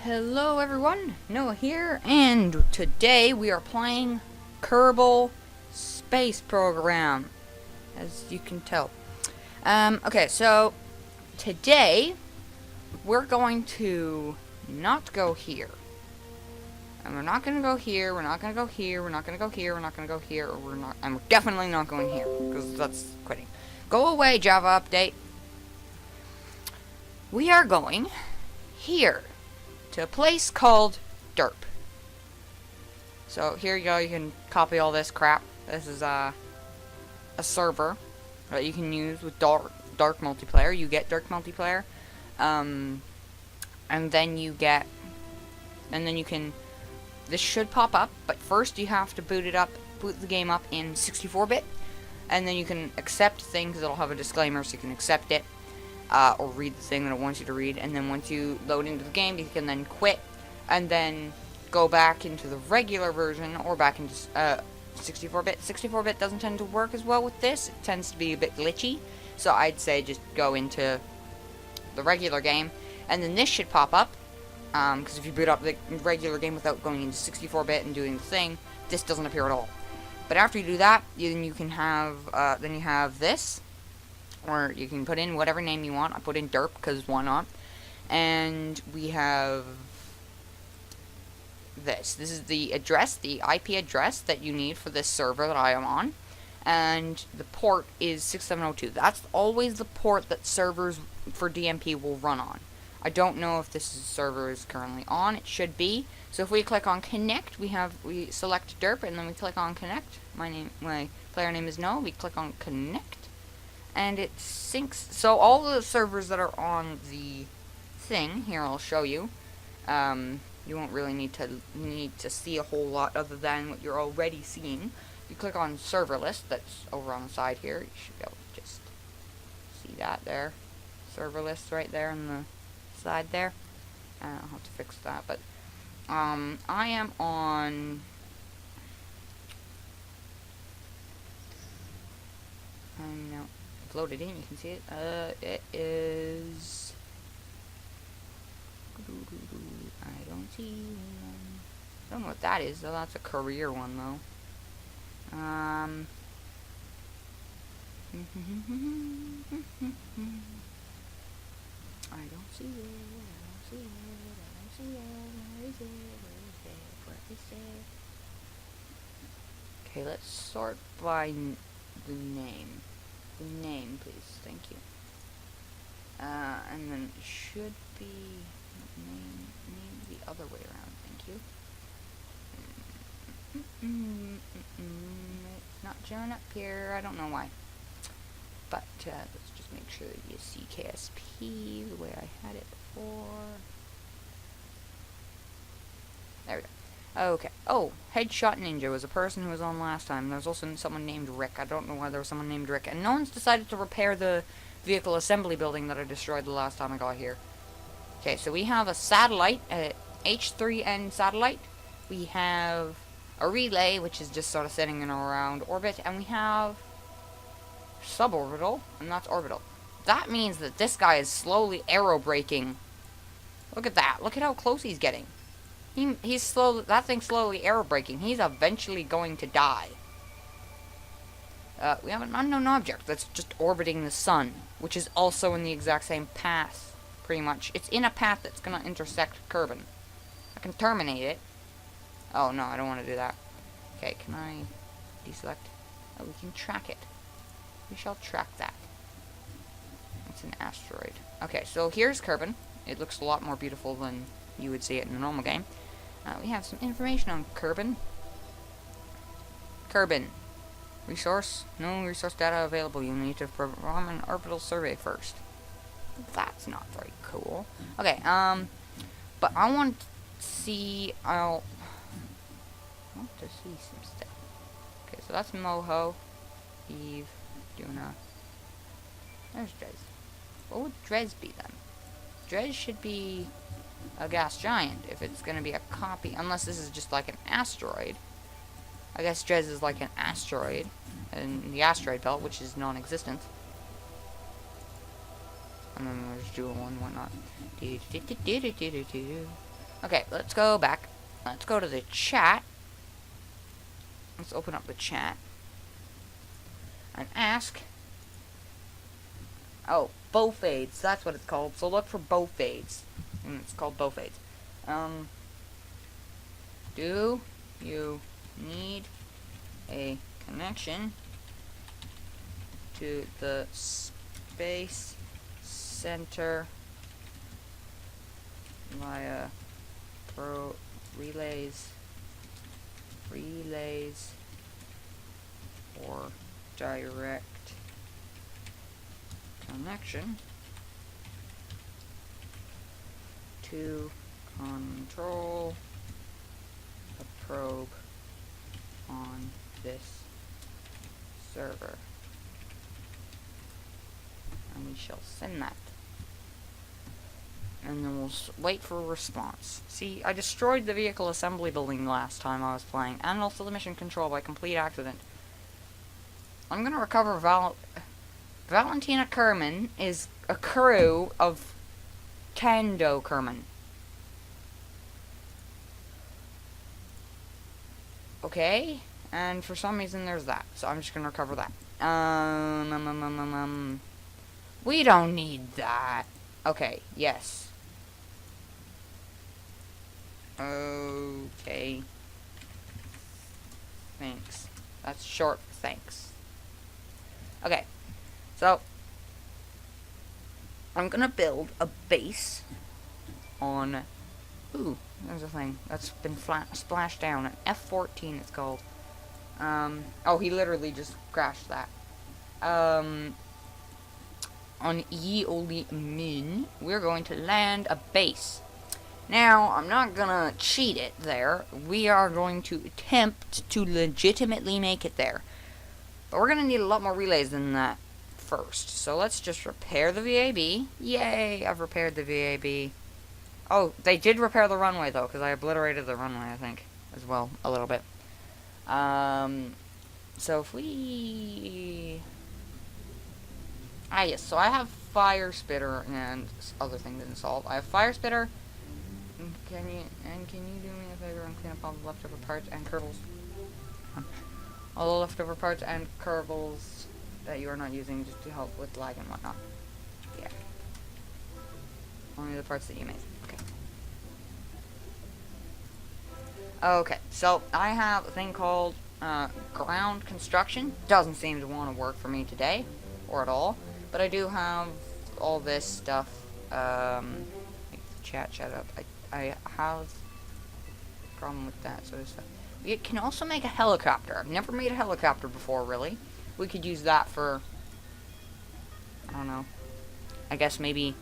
Hello everyone, Noah here, and today we are playing Kerbal Space Program, as you can tell. Okay, so today we're going to not go here. And we're not gonna go here, we're not gonna go here, we're not gonna go here, we're not gonna go here, and we're definitely not going here, because that's quitting. Go away, Java update. We are going here, to a place called Derp. So here you go, you can copy all this crap. This is a server that you can use with DarkMultiPplayer. You get DarkMultiPlayer, and then you can, this should pop up, but first you have to boot the game up in 64-bit, and then you can accept things that'll have a disclaimer, so you can accept it. Or read the thing that it wants you to read, and then once you load into the game, you can then quit, and then go back into the regular version, or back into 64-bit. 64-bit doesn't tend to work as well with this. It tends to be a bit glitchy, so I'd say just go into the regular game, and then this should pop up, because if you boot up the regular game without going into 64-bit and doing the thing, this doesn't appear at all. But after you do that, then you can have, then you have this, or you can put in whatever name you want. I put in derp because why not? And we have this. This is the address, the IP address that you need for this server that I am on. And the port is 6702. That's always the port that servers for DMP will run on. I don't know if this server is currently on. It should be. So if we click on connect, we select derp, and then we click on connect. My player name is Noah. We click on connect, and it syncs. So all the servers that are on the thing here, I'll show you. You won't really need to see a whole lot other than what you're already seeing. You click on server list. That's over on the side here. You should be able to just see that there. Server list right there on the side there. I'll have to fix that, but I am on. No. Loaded in, you can see it. It is. I don't see one. I don't know what that is, though. That's a career one, though. I don't see it. I don't see it. I don't see it. Where is it? Where is it? Okay, let's sort by the name. The name, please. Thank you. And then it should be name the other way around. Thank you. It's not showing up here. I don't know why. But let's just make sure that you see KSP the way I had it before. There we go. Okay. Oh, Headshot Ninja was a person who was on last time. There was also someone named Rick. I don't know why there was someone named Rick. And no one's decided to repair the vehicle assembly building that I destroyed the last time I got here. Okay, so we have a satellite, H3N satellite. We have a relay, which is just sort of sitting in around orbit. And we have suborbital, and that's orbital. That means that this guy is slowly aerobraking. Look at that. Look at how close he's getting. He's slowly, that thing's slowly aerobraking. He's eventually going to die. We have an unknown object that's just orbiting the sun, which is also in the exact same path, pretty much. It's in a path that's going to intersect Kerbal. I can terminate it. Oh, no, I don't want to do that. Okay, can I deselect? Oh, we can track it. We shall track that. It's an asteroid. Okay, so here's Kerbal. It looks a lot more beautiful than you would see it in a normal game. We have some information on Kerbal. Kerbal. Resource. No resource data available. You need to perform an orbital survey first. That's not very cool. Okay, but I want to see, I want to see some stuff. Okay, so that's Moho, Eve, Duna. There's Drez. What would Drez be then? Drez should be a gas giant if it's going to be a copy, unless this is just like an asteroid. I guess Drez is like an asteroid in the asteroid belt, which is non-existent. And then there's Jewel and whatnot. Okay, let's go back. Let's go to the chat. Let's open up the chat. And ask. Oh, bow fades. That's what it's called. So look for bow fades. And it's called bow fades. Do you need a connection to the Space Center via relays or direct connection to control the probe on this server, and we shall send that, and then we'll wait for a response. See, I destroyed the vehicle assembly building last time I was playing, and also the mission control by complete accident. I'm gonna recover Valentina Kerman is a crew of Tando Kerman. Okay, and for some reason there's that, so I'm just gonna recover that. We don't need that. Okay, yes. Okay. Thanks. That's short for thanks. Okay, so I'm gonna build a base on. Ooh, there's a thing that's been splashed down. An F-14, it's called. Oh, he literally just crashed that. On Yeoli Min, we're going to land a base. Now, I'm not gonna cheat it there. We are going to attempt to legitimately make it there. But we're gonna need a lot more relays than that first. So let's just repair the VAB. Yay, I've repaired the VAB. Oh, they did repair the runway, though, because I obliterated the runway, I think, as well, a little bit. So if we... yes, so I have Firespitter and other things installed. I have Firespitter. Can you do me a favor and clean up all the leftover parts and Kerbals? All the leftover parts and Kerbals that you are not using just to help with lag and whatnot. Yeah. Only the parts that you made. Okay, so I have a thing called GroundConstruction. Doesn't seem to want to work for me today, or at all. But I do have all this stuff. Shut up. I have a problem with that sort of stuff. We can also make a helicopter. I've never made a helicopter before, really. We could use that for, I don't know, I guess maybe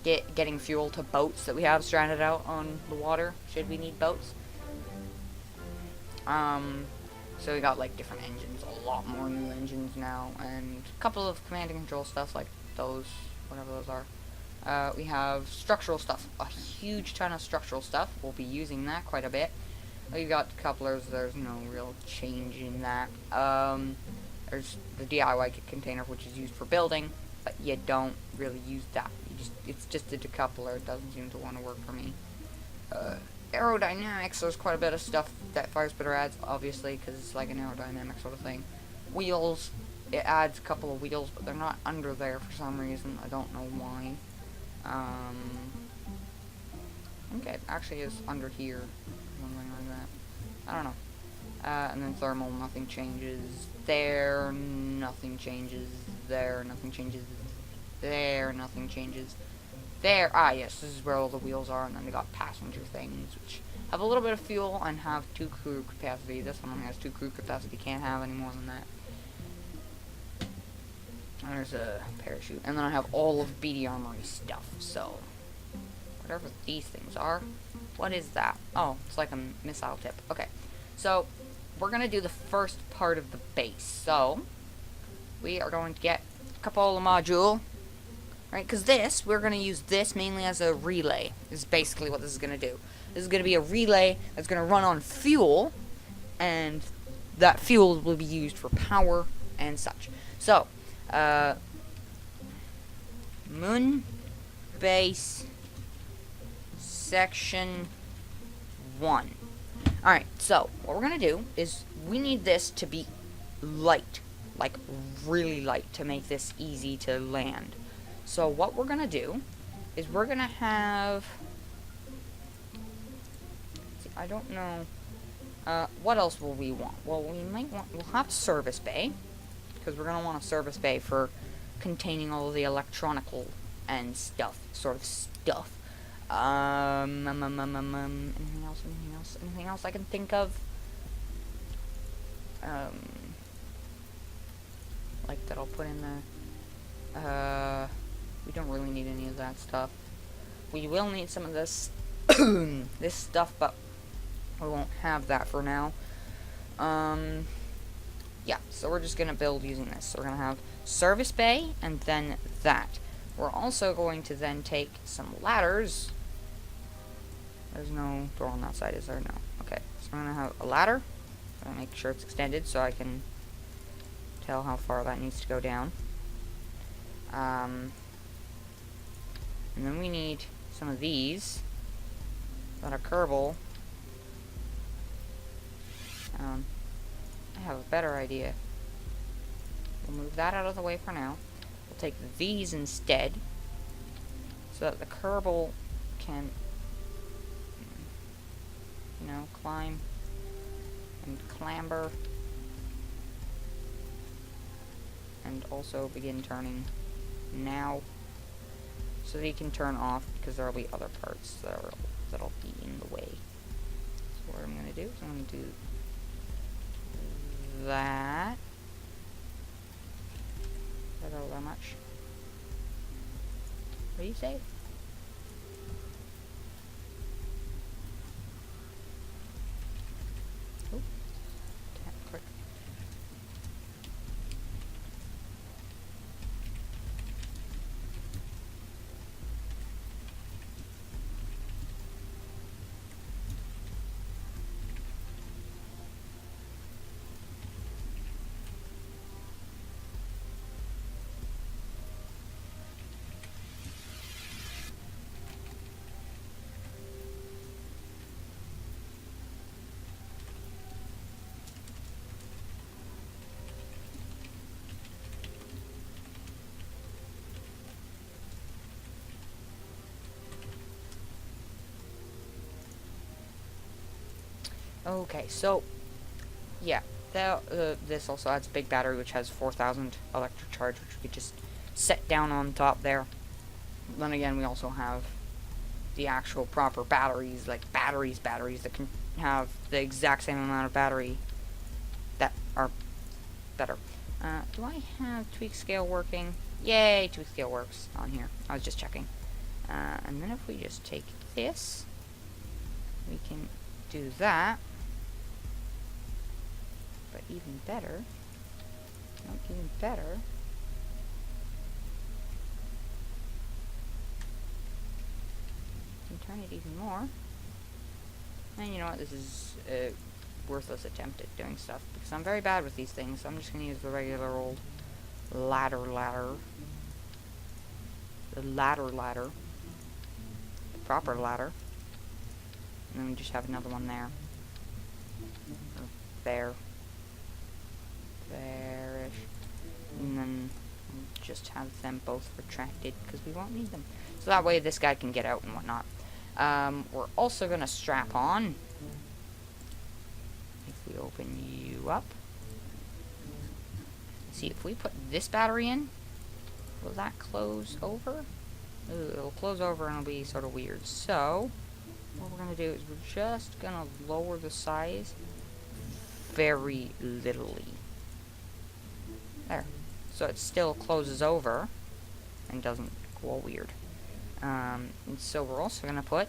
getting fuel to boats that we have stranded out on the water, should we need boats. So we got like different engines, a lot more new engines now, and a couple of command and control stuff like those, whatever those are. We have structural stuff, a huge ton of structural stuff. We'll be using that quite a bit. We got couplers, there's no real change in that. There's the DIY kit container, which is used for building, but you don't really use that. It's just a decoupler. It doesn't seem to want to work for me. Aerodynamics, there's quite a bit of stuff that Firespitter adds, obviously, because it's like an aerodynamic sort of thing. Wheels, it adds a couple of wheels, but they're not under there for some reason. I don't know why. Okay, it actually is under here. Something like that. I don't know. And then thermal, nothing changes there, nothing changes there, nothing changes there, nothing changes there. Ah, yes, this is where all the wheels are, and then they got passenger things, which have a little bit of fuel and have 2 crew capacity. This one only has 2 crew capacity, can't have any more than that. And there's a parachute, and then I have all of BDArmory stuff, so whatever these things are. What is that? Oh, it's like a missile tip. Okay, so we're gonna do the first part of the base. So we are going to get a Cupola module, right? Because we're gonna use this mainly as a relay. Is basically what this is gonna do. This is gonna be a relay that's gonna run on fuel, and that fuel will be used for power and such. So, moon base section 1. Alright, so what we're going to do is we need this to be light, like really light, to make this easy to land. So what we're going to do is we're going to have, see, I don't know, what else will we want? Well, we'll have a service bay, because we're going to want a service bay for containing all the electronical and stuff, sort of stuff. Anything else I can think of? Like that I'll put in the, we don't really need any of that stuff. We will need some of this, this stuff, but we won't have that for now. Yeah, so we're just gonna build using this. So we're gonna have service bay, and then that. We're also going to then take some ladders. There's no door on that side, is there? No. Okay, so we're gonna have a ladder. I'm gonna make sure it's extended so I can tell how far that needs to go down. And then we need some of these that are Kerbal. I have a better idea. We'll move that out of the way for now. We'll take these instead, so that the Kerbal can, you know, climb and clamber, and also begin turning now, so that he can turn off, because there will be other parts that'll be in the way. So what I'm going to do is I'm going to do that. I don't know that much. What do you say? Oh, tap click. Okay, so yeah, this also adds a big battery, which has 4,000 electric charge, which we could just set down on top there. Then again, we also have the actual proper batteries, like batteries that can have the exact same amount of battery that are better. Do I have TweakScale working? Yay, TweakScale works on here. I was just checking. And then if we just take this, we can do that. But even better, can turn it even more. And you know what, this is a worthless attempt at doing stuff, because I'm very bad with these things, so I'm just going to use the regular old ladder. The ladder. The proper ladder. And then we just have another one there. Or there. There-ish. And then we'll just have them both retracted, because we won't need them. So that way this guy can get out and whatnot. We're also going to strap on. If we open you up. See, if we put this battery in, will that close over? Ooh, it'll close over and it'll be sort of weird. So, what we're going to do is we're just going to lower the size very littly. There. So it still closes over and doesn't go all weird. And so we're also going to put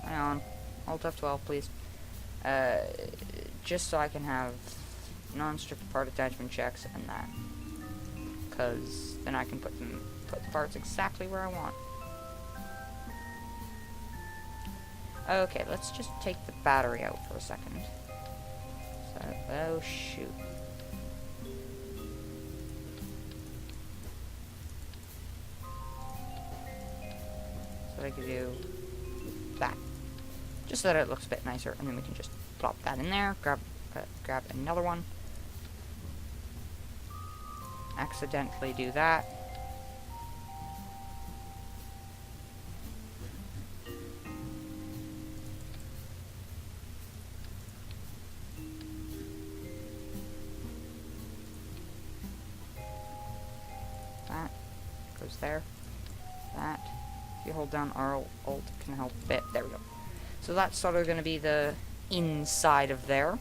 hang on, Alt F12 please, just so I can have non-strict part attachment checks and that, because then I can put the parts exactly where I want. Okay, let's just take the battery out for a second. So, oh shoot. I could do that. Just so that it looks a bit nicer, and then we can just plop that in there, grab another one. Accidentally do that. That goes there. That. If you hold down R Alt, can help a bit. There we go. So that's sort of going to be the inside of there.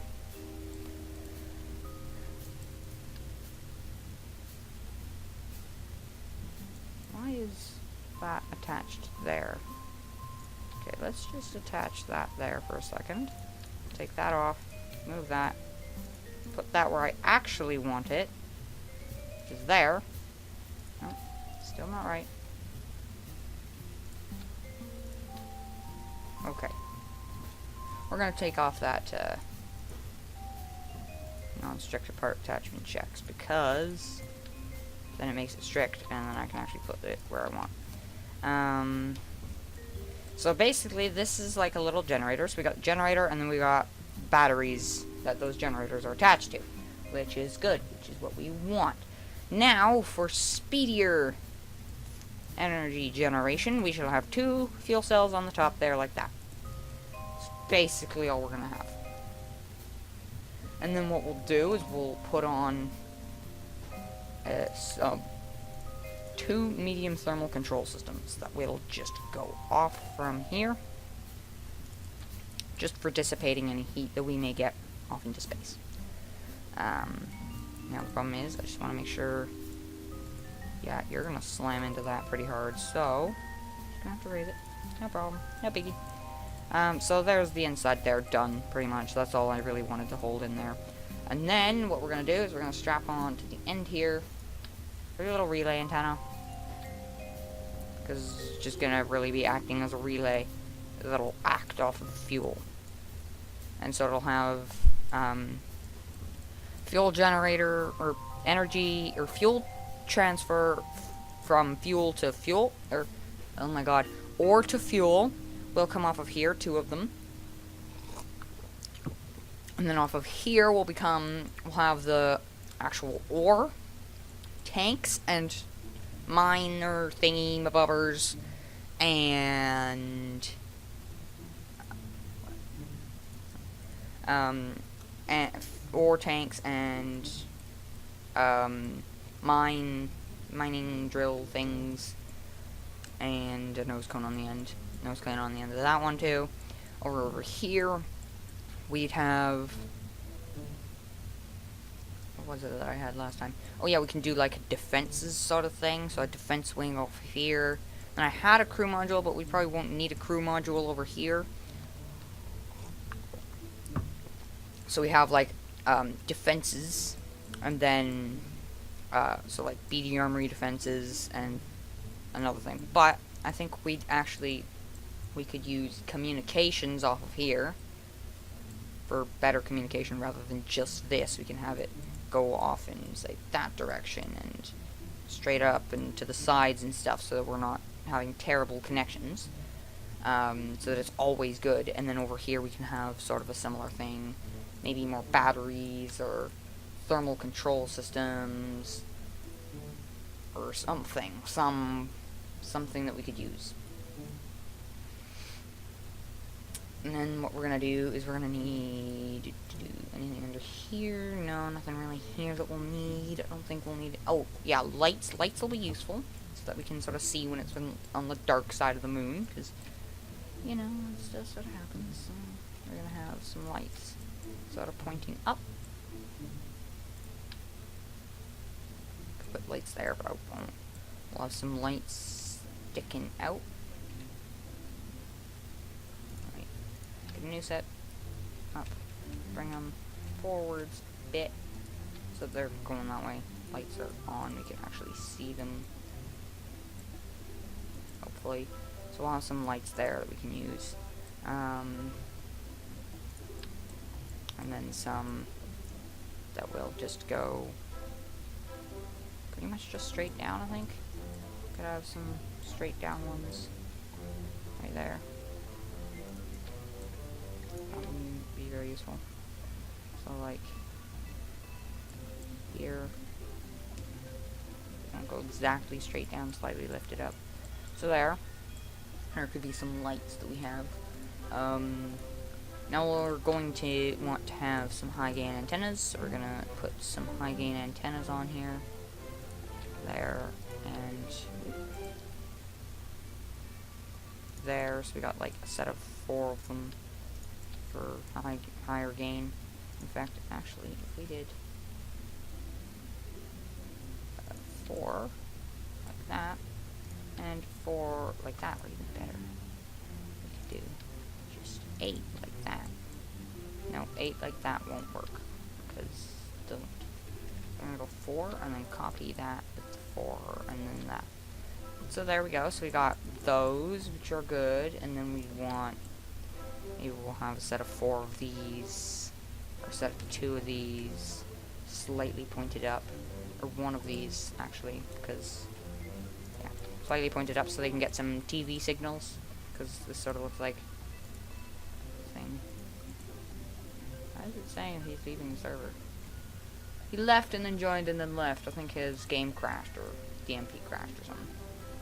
Why is that attached there? Okay, let's just attach that there for a second. Take that off, move that, put that where I actually want it, which is there. No, still not right. Okay. We're going to take off that non-strict part attachment checks, because then it makes it strict, and then I can actually put it where I want. So basically, this is like a little generator. So we got generator, and then we got batteries that those generators are attached to, which is good, which is what we want. Now, for speedier energy generation, we shall have 2 fuel cells on the top there, like that. That's basically all we're gonna have. And then what we'll do is we'll put on 2 medium thermal control systems that will just go off from here, just for dissipating any heat that we may get off into space. Now the problem is, I just want to make sure, yeah, you're gonna slam into that pretty hard, so just gonna have to raise it. No problem, no biggie. So there's the inside there, done, pretty much. That's all I really wanted to hold in there. And then what we're gonna do is we're gonna strap on to the end here a little relay antenna, because it's just gonna really be acting as a relay that'll act off of fuel. And so it'll have fuel generator, or energy, or fuel transfer from fuel to fuel, or, oh my god, ore to fuel will come off of here, 2 of them. And then off of here we'll have the actual ore tanks and miner thingy mabobbers and ore tanks and mining drill things, and a nose cone on the end. Nose cone on the end of that one too. Over here we'd have, what was it that I had last time? Oh yeah, we can do like a defenses sort of thing, so a defense wing over here. And I had a crew module, but we probably won't need a crew module over here. So we have like defenses, and then so like BDArmory defenses and another thing. But I think we could use communications off of here for better communication rather than just this. We can have it go off in, say, that direction and straight up and to the sides and stuff, so that we're not having terrible connections, so that it's always good. And then over here we can have sort of a similar thing, maybe more batteries or thermal control systems or something that we could use. And then what we're gonna do is we're gonna need to do anything under here. No, nothing really here that we'll need. I don't think we'll need. Oh yeah, lights. Lights will be useful so that we can sort of see when it's on the dark side of the moon, because you know, it's just what happens. So we're gonna have some lights sort of pointing up. Could put lights there, but I won't. We'll have some lights sticking out. Get a new set up, bring them forwards a bit so they're going that way. Lights are on, we can actually see them, hopefully. So we'll have some lights there that we can use, and then some that will just go pretty much just straight down. I think could have some straight down ones. right there. That wouldn't be very useful. So like here, don't go exactly straight down, slightly lift it up. So there. There could be some lights that we have. Now we're going to want to have some high gain antennas, so we're gonna put some high gain antennas on here, there, and there. So we got like a set of 4 of them for higher gain. In fact, actually, if we did 4 like that and 4 like that, or even better, we could do just 8 like that. No, 8 like that won't work, because I'm gonna go 4 and then copy that with 4 and then that. So there we go. So we got those, which are good, and then we want, maybe we'll have a set of 4 of these, or a set of 2 of these, slightly pointed up, or 1 of these actually, because yeah, slightly pointed up so they can get some TV signals, because this sort of looks like thing. Why is it saying he's leaving the server? He left and then joined and then left. I think his game crashed or DMP crashed or something.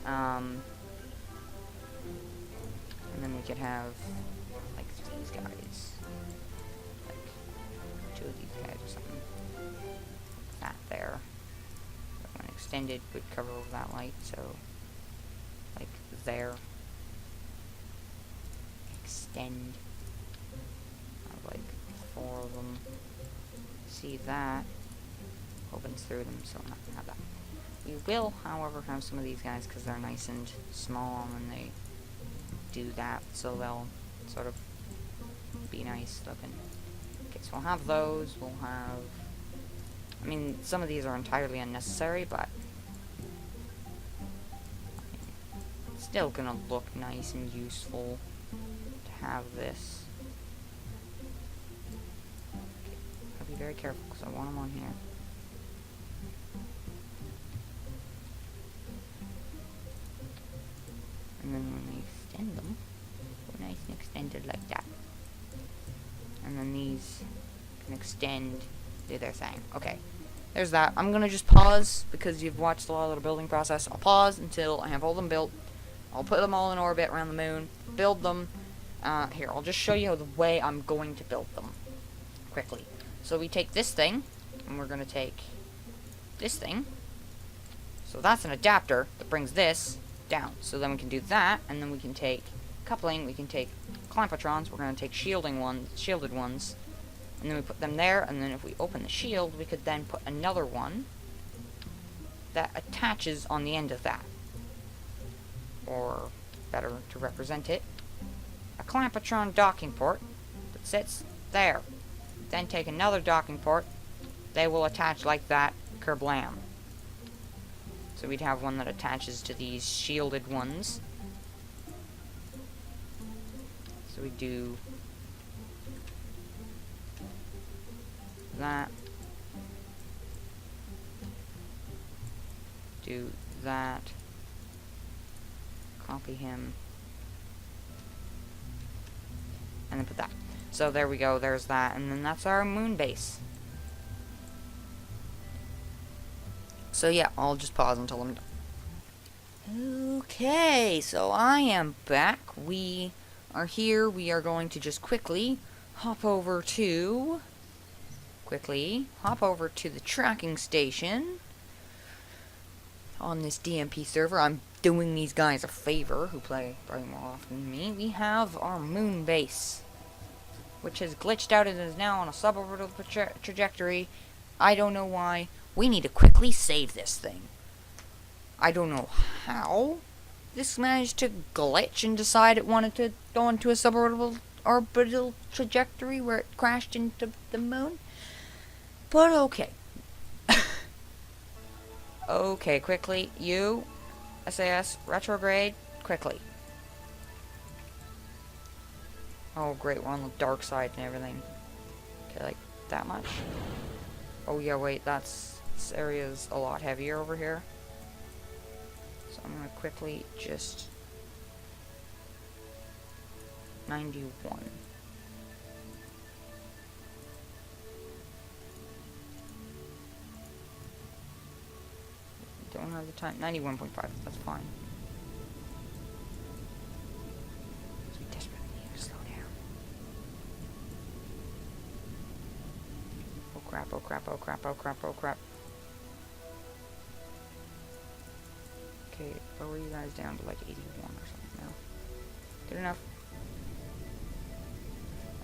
And then we could have like these guys, like 2 of these guys or something. That there. But when extended would cover over that light, so like there. Extend. Have like 4 of them. See that opens through them, so we're not gonna have that. We will, however, have some of these guys because they're nice and small and they do that, so they'll sort of be nice looking. Okay, so we'll have those. We'll have, I mean, some of these are entirely unnecessary, but it's still gonna look nice and useful to have this. Okay, I'll be very careful because I want them on here. And then when we extend them, go nice and extended like that. And then these can extend, do their thing. Okay, there's that. I'm gonna just pause because you've watched a lot of the building process. I'll pause until I have all them built. I'll put them all in orbit around the moon, build them. Here, I'll just show you the way I'm going to build them quickly. So we take this thing, and we're gonna take this thing. So that's an adapter that brings this down. So then we can do that, and then we can take coupling, we can take clampatrons, we're going to take shielded ones, and then we put them there, and then if we open the shield, we could then put another one that attaches on the end of that. Or, better to represent it, a clampatron docking port that sits there. Then take another docking port, they will attach like that, kerblam. So we'd have one that attaches to these shielded ones. So we do that. Do that. Copy him. And then put that. So there we go, there's that. And then that's our moon base. So yeah, I'll just pause until I'm done. Okay, so I am back. We are here. We are going to just quickly hop over to the tracking station on this DMP server. I'm doing these guys a favor who play probably more often than me. We have our moon base, which has glitched out and is now on a suborbital trajectory. I don't know why. We need to quickly save this thing. I don't know how this managed to glitch and decide it wanted to go into a suborbital trajectory where it crashed into the moon. But okay. Okay, quickly. You, SAS, retrograde, quickly. Oh great, we're on the dark side and everything. Okay, like that much. Oh yeah, wait, this area's a lot heavier over here. So I'm gonna quickly just 91. Don't have the time. 91.5. That's fine. We desperately need to slow down. Oh crap, oh crap, oh crap, oh crap, oh crap. Okay, lower you guys down to like 81 or something now. Good enough.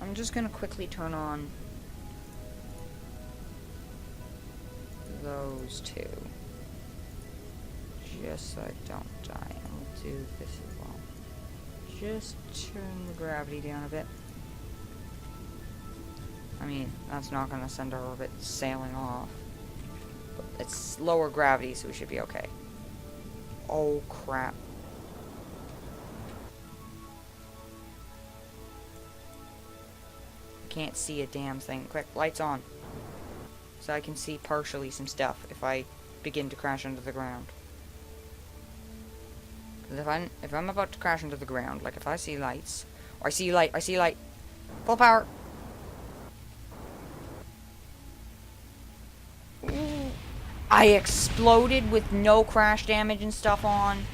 I'm just gonna quickly turn on those two. Just so I don't die. And we'll do this as well. Just turn the gravity down a bit. I mean, that's not gonna send our orbit sailing off. But it's lower gravity, so we should be okay. Oh crap. Can't see a damn thing. Quick, lights on. So I can see partially some stuff if I begin to crash into the ground. Because if I'm about to crash into the ground, like if I see lights, or I see light, full power. Ooh. I exploded with no crash damage and stuff on.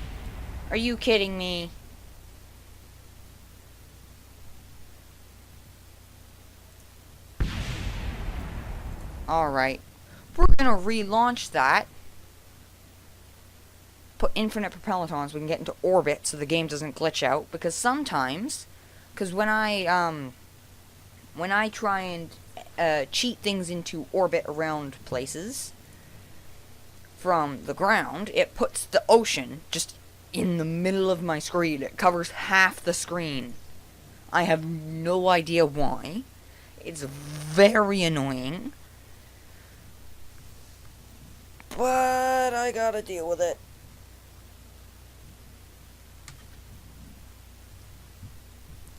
Are you kidding me? Alright. We're gonna relaunch that. Put infinite propellant on so we can get into orbit so the game doesn't glitch out. Because sometimes, when I try and cheat things into orbit around places from the ground, it puts the ocean just in the middle of my screen. It covers half the screen. I have no idea why. It's very annoying. But I gotta deal with it.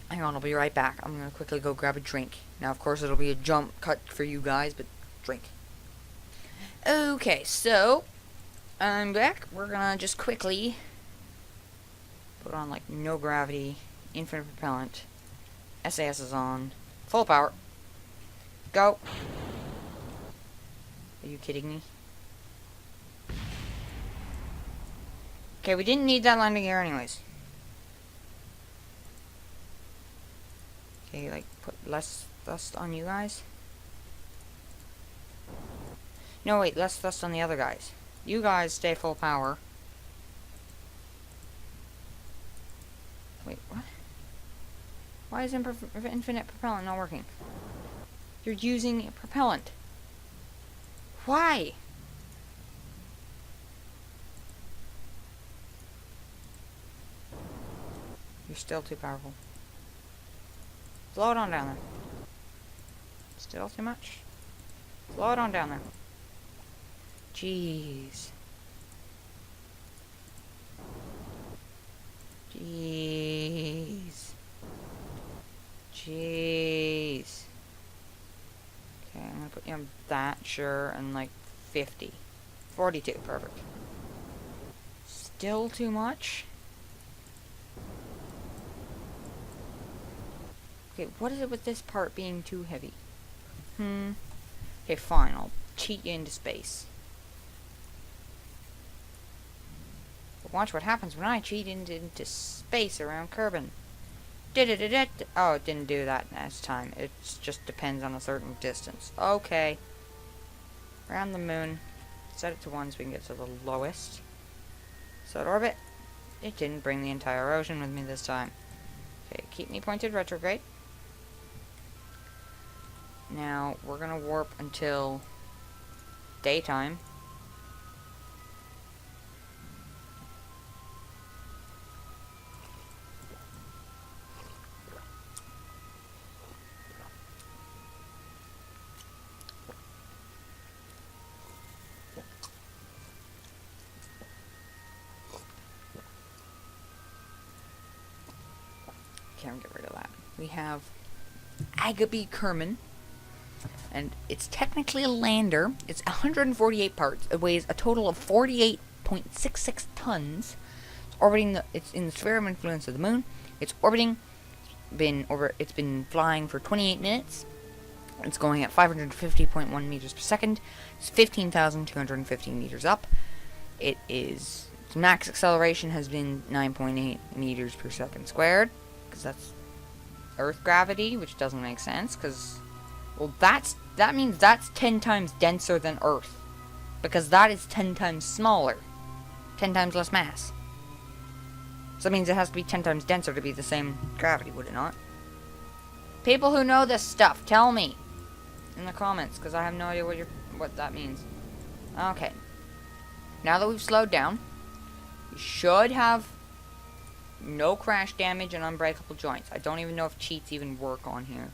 Hang on, I'll be right back. I'm gonna quickly go grab a drink. Now, of course, it'll be a jump cut for you guys, but drink. Okay, so I'm back. We're gonna just quickly put on, like, no gravity, infinite propellant, SAS is on, full power. Go. Are you kidding me? Okay, we didn't need that landing gear anyways. Okay, like, put less thrust on you guys. No, wait, less thrust on the other guys. You guys stay full power. Wait, what? Why is infinite propellant not working? You're using propellant. Why? You're still too powerful. Slow it on down there. Still too much? Slow it on down there. Jeez. Jeez. Jeez. Okay, I'm gonna put you on that, sure, and like 50. 42, perfect. Still too much? Okay, what is it with this part being too heavy? Okay, fine, I'll cheat you into space. But watch what happens when I cheat into space around Kerbal. Oh, it didn't do that last time. It just depends on a certain distance. Okay. Around the moon. Set it to 1 so we can get to the lowest. Set orbit. It didn't bring the entire ocean with me this time. Okay, keep me pointed retrograde. Now, we're gonna warp until daytime. Can't get rid of that. We have Agape Kerman. And it's technically a lander. It's 148 parts. It weighs a total of 48.66 tons. It's orbiting it's in the sphere of influence of the moon. It's orbiting it's been flying for 28 minutes. It's going at 550.1 meters per second. It's 15,215 meters up. Its max acceleration has been 9.8 meters per second squared, because that's Earth gravity, which doesn't make sense, because, well, that means that's 10 times denser than Earth, because that is 10 times smaller, 10 times less mass. So that means it has to be 10 times denser to be the same gravity, would it not? People who know this stuff, tell me in the comments, because I have no idea what that means. Okay. Now that we've slowed down, we should have no crash damage and unbreakable joints. I don't even know if cheats even work on here.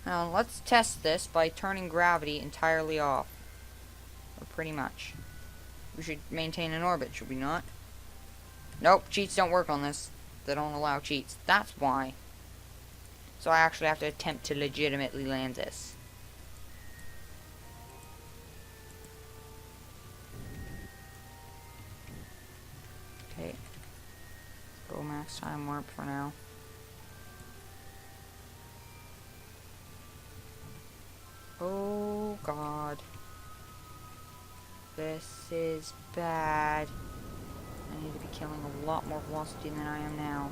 Now, let's test this by turning gravity entirely off. Or pretty much. We should maintain an orbit, should we not? Nope, cheats don't work on this. They don't allow cheats. That's why. So I actually have to attempt to legitimately land this. Okay. Go max time warp for now. Oh god. This is bad. I need to be killing a lot more velocity than I am now.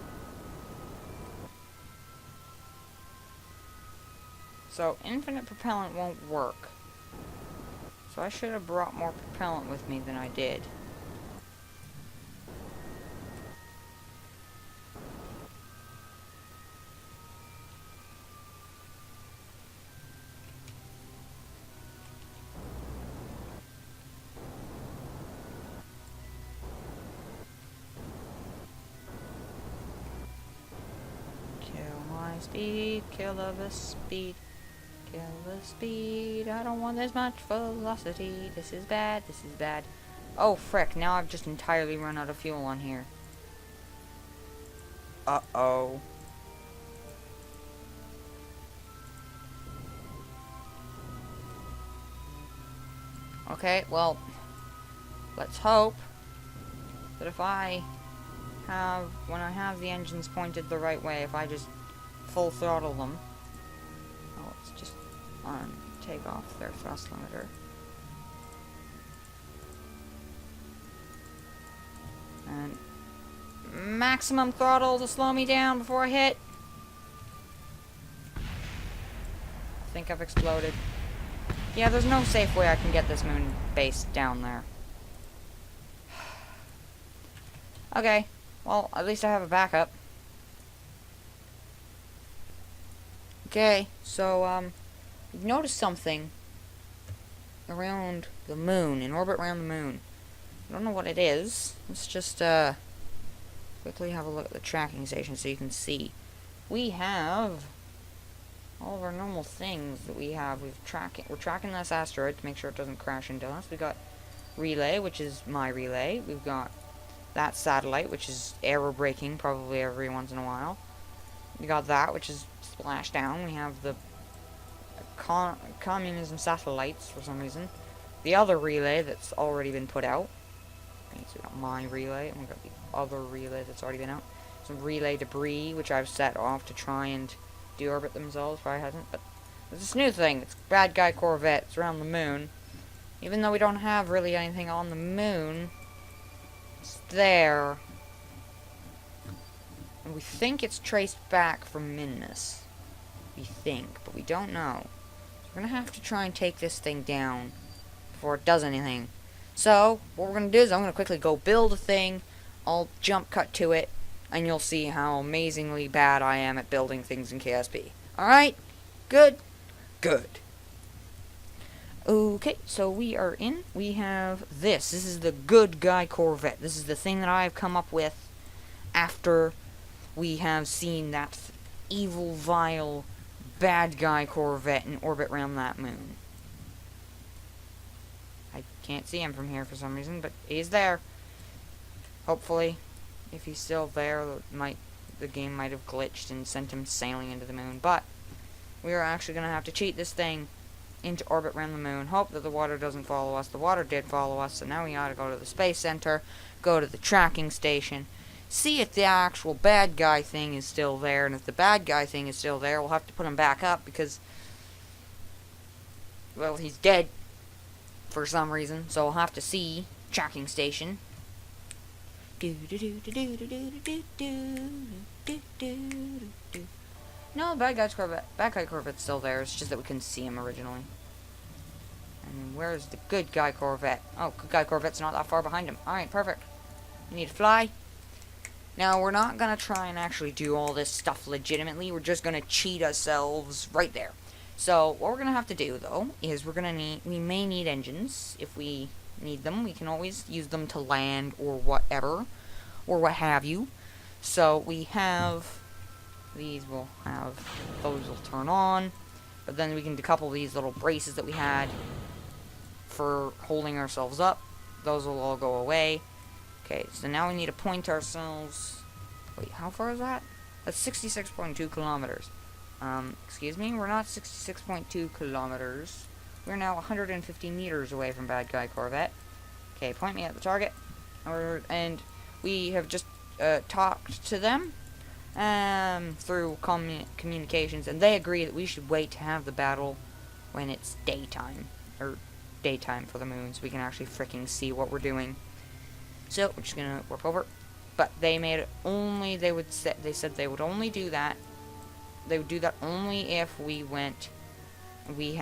So, infinite propellant won't work. So I should have brought more propellant with me than I did. Speed, kill the speed, kill the speed. I don't want this much velocity. This is bad, this is bad. Oh frick, now I've just entirely run out of fuel on here. Uh-oh. Okay, well, let's hope that when I have the engines pointed the right way, if I just full throttle them. Oh, let's just take off their thrust limiter. And maximum throttle to slow me down before I hit. I think I've exploded. Yeah, there's no safe way I can get this moon base down there. Okay, well, at least I have a backup. Okay, so, you've noticed something around the moon, in orbit around the moon. I don't know what it is. Let's just, quickly have a look at the tracking station so you can see. We have all of our normal things that we have. We're tracking this asteroid to make sure it doesn't crash into us. We got relay, which is my relay. We've got that satellite, which is aero braking probably every once in a while. We got that, which is splashdown. We have the communism satellites for some reason. The other relay that's already been put out. Okay, so we got my relay, and we got the other relay that's already been out. Some relay debris, which I've set off to try and deorbit themselves, probably hasn't, but there's this new thing. It's bad guy Corvette. It's around the moon. Even though we don't have really anything on the moon, it's there. And we think it's traced back from Minmus. We think, but we don't know. So we're gonna have to try and take this thing down before it does anything. So, what we're gonna do is I'm gonna quickly go build a thing, I'll jump cut to it, and you'll see how amazingly bad I am at building things in KSP. Alright? Good? Good. Okay, so we are in. We have this. This is the good guy Corvette. This is the thing that I've come up with after we have seen that evil, vile, bad guy Corvette in orbit around that moon. I can't see him from here for some reason, but he's there. Hopefully, if he's still there, the game might have glitched and sent him sailing into the moon. But we are actually going to have to cheat this thing into orbit around the moon. Hope that the water doesn't follow us. The water did follow us, so now we ought to go to the space center, go to the tracking station, see if the actual bad guy thing is still there, and if the bad guy thing is still there, we'll have to put him back up because, well, he's dead for some reason, so we'll have to see. Tracking station. No, bad guy Corvette's still there, it's just that we couldn't see him originally. And where's the good guy Corvette? Oh, good guy Corvette's not that far behind him. Alright, perfect. You need to fly. Now, we're not going to try and actually do all this stuff legitimately. We're just going to cheat ourselves right there. So, what we're going to have to do, though, is we may need engines. If we need them, we can always use them to land or whatever, or what have you. So, we have these, those will turn on, but then we can decouple these little braces that we had for holding ourselves up. Those will all go away. Okay, so now we need to point ourselves. Wait, how far is that? That's 66.2 kilometers. Excuse me, we're not 66.2 kilometers. We're now 150 meters away from Bad Guy Corvette. Okay, point me at the target. And we have just talked to them through communications, and they agree that we should wait to have the battle when it's daytime. Or daytime for the moon, so we can actually freaking see what we're doing. So we're just gonna warp over. But they made it only, they said they would only do that. They would do that only if we went, they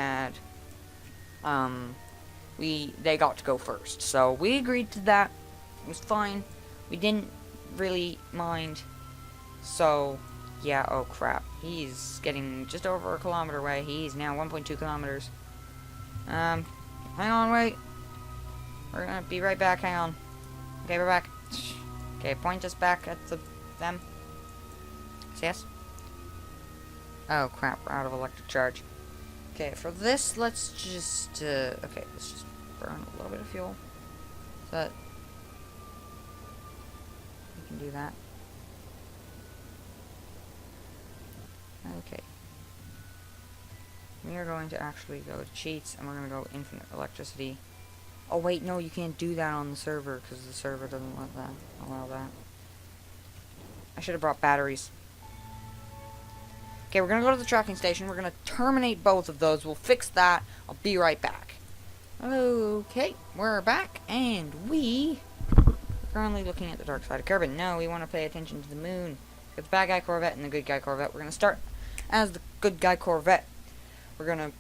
got to go first. So we agreed to that. It was fine. We didn't really mind. So, yeah, oh crap. He's getting just over a kilometer away. He's now 1.2 kilometers. Hang on, wait. We're gonna be right back, hang on. Okay, we're back. Okay, point us back at them. Yes? Oh crap, we're out of electric charge. Okay, for this, let's just, okay, let's just burn a little bit of fuel. So that we can do that. Okay. We are going to actually go to cheats, and we're going to go infinite electricity. Oh wait, no, you can't do that on the server, because the server doesn't allow that. I should have brought batteries. Okay, we're going to go to the tracking station. We're going to terminate both of those. We'll fix that. I'll be right back. Okay, we're back, and we are currently looking at the dark side of Kerbal. No, we want to pay attention to the moon. Got the bad guy Corvette and the good guy Corvette. We're going to start as the good guy Corvette. We're going to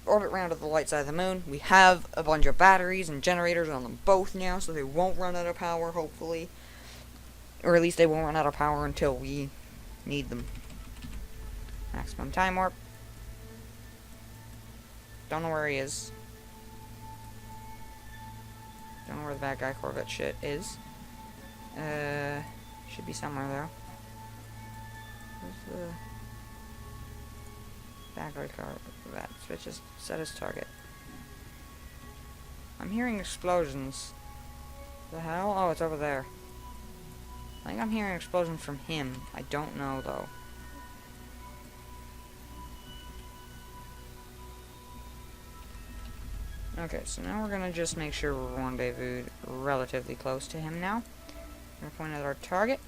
orbit around to the light side of the moon. We have a bunch of batteries and generators on them both now, so they won't run out of power, hopefully. Or at least they won't run out of power until we need them. Maximum time warp. Don't know where he is. Don't know where the bad guy Corvette shit is. Should be somewhere though. Where's the bad guy Corvette? Switches. Set his target. I'm hearing explosions. The hell? Oh, it's over there. I think I'm hearing explosions from him. I don't know though. Okay, so now we're gonna just make sure we're rendezvoused relatively close to him now. We're gonna point at our target.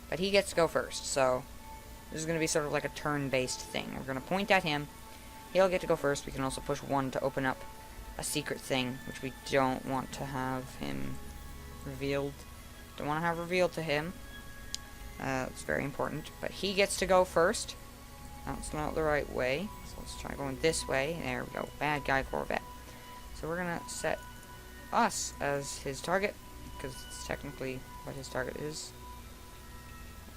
But he gets to go first, so this is gonna be sort of like a turn-based thing. We're gonna point at him. He'll get to go first. We can also push 1 to open up a secret thing, which we don't want to have him revealed. Don't want to have revealed to him. It's very important. But he gets to go first. That's not the right way. So let's try going this way. There we go. Bad guy Corvette. So we're going to set us as his target, because it's technically what his target is.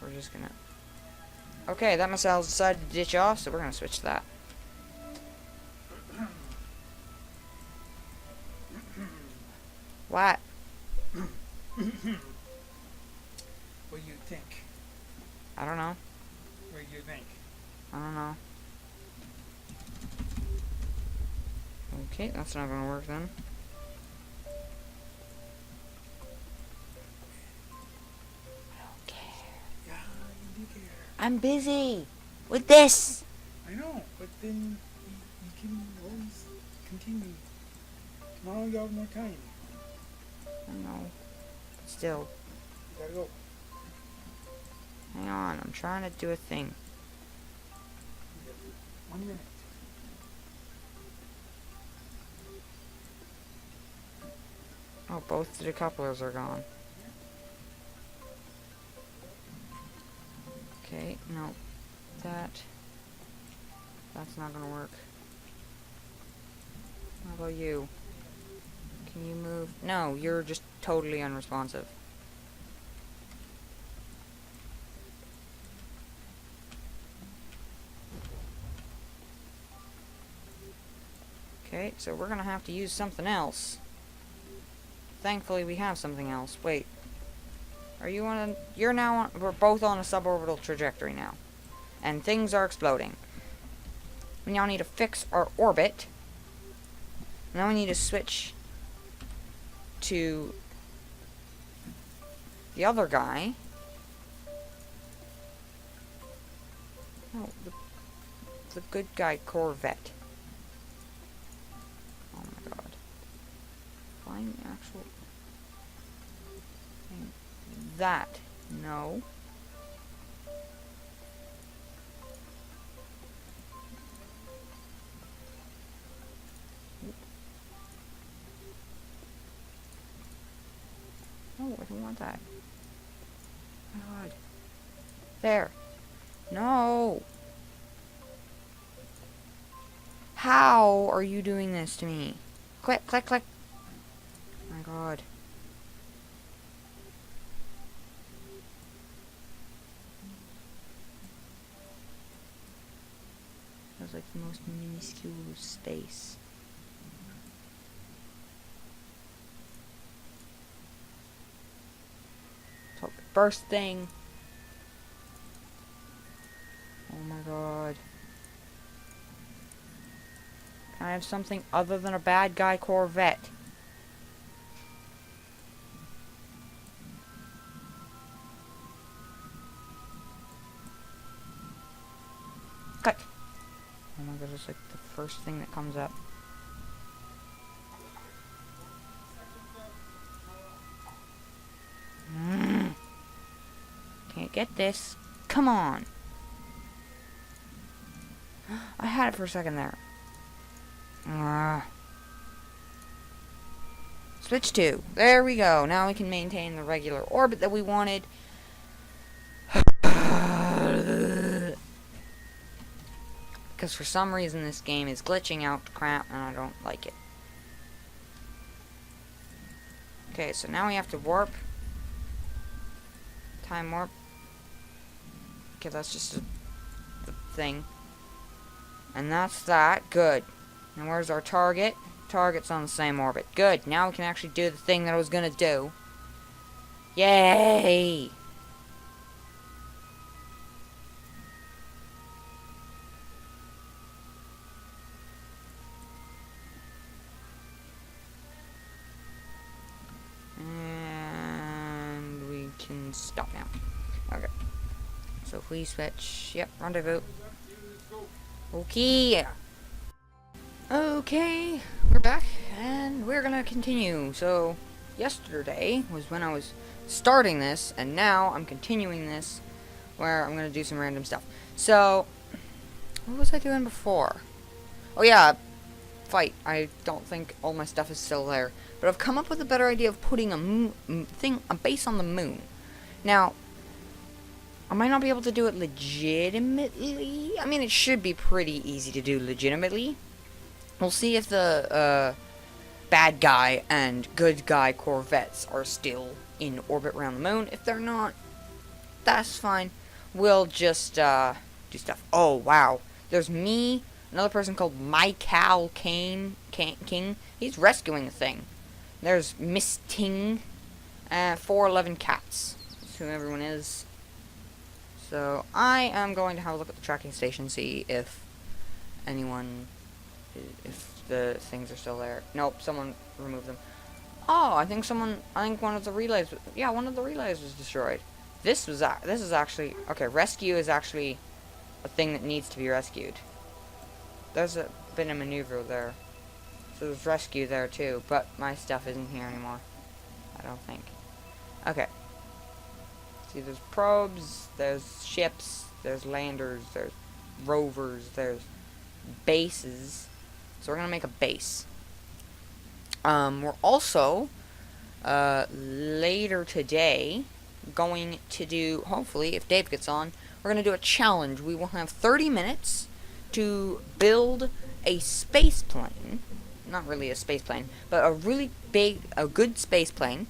We're just going to... Okay, that missile's decided to ditch off, so we're going to switch to that. What? What do you think? I don't know. What do you think? I don't know. Okay, that's not gonna work then. I don't care. Yeah, you do care. I'm busy with this. I know, but then you can always continue. Tomorrow you have more time. I know. Still. Gotta go. Hang on, I'm trying to do a thing. 1 minute. Oh, both the decouplers are gone. Okay, no. That's not gonna work. How about you? Can you move? No, you're just totally unresponsive. Okay, so we're gonna have to use something else. Thankfully, we have something else. Wait. Are you on a... You're now on... We're both on a suborbital trajectory now. And things are exploding. We now need to fix our orbit. Now we need to switch to the other guy. Oh, the good guy Corvette. Oh my god. Find the actual thing. That. No. No, I don't want that. Oh my god. There. No. How are you doing this to me? Click, click, click. Oh my god. That was like the most minuscule space. So, first thing. Oh my god. Can I have something other than a bad guy Corvette? Click. Oh my god, it's like the first thing that comes up. Can't get this. Come on. I had it for a second there. Switch to. There we go. Now we can maintain the regular orbit that we wanted. Because for some reason this game is glitching out to crap and I don't like it. Okay, so now we have to warp. Time warp. Okay, that's just a thing. And that's that. Good. And where's our target? Target's on the same orbit. Good. Now we can actually do the thing that I was gonna do. Yay! And we can stop now. Okay. So if we switch, yep, rendezvous. Okay. Okay, we're back, and we're gonna continue. So, yesterday was when I was starting this, and now I'm continuing this, where I'm gonna do some random stuff. So, what was I doing before? Oh yeah, fight. I don't think all my stuff is still there, but I've come up with a better idea of putting a base on the moon. Now, I might not be able to do it legitimately. I mean, it should be pretty easy to do legitimately. We'll see if the bad guy and good guy Corvettes are still in orbit around the moon. If they're not, that's fine. We'll just do stuff. Oh, wow. There's me, another person called Michael King. He's rescuing the thing. There's Miss Ting, 411 Cats. That's who everyone is. So, I am going to have a look at the tracking station, see if the things are still there. Nope, someone removed them. Oh, I think one of the relays, yeah, one of the relays was destroyed. This is actually, okay, rescue is actually a thing that needs to be rescued. There's been a maneuver there. So there's rescue there too, but my stuff isn't here anymore. I don't think. Okay. See, there's probes, there's ships, there's landers, there's rovers, there's bases. So we're gonna make a base. We're also later today going to do, hopefully, if Dave gets on, we're going to do a challenge. We will have 30 minutes to build a space plane. Not really a space plane, but a really big, a good space plane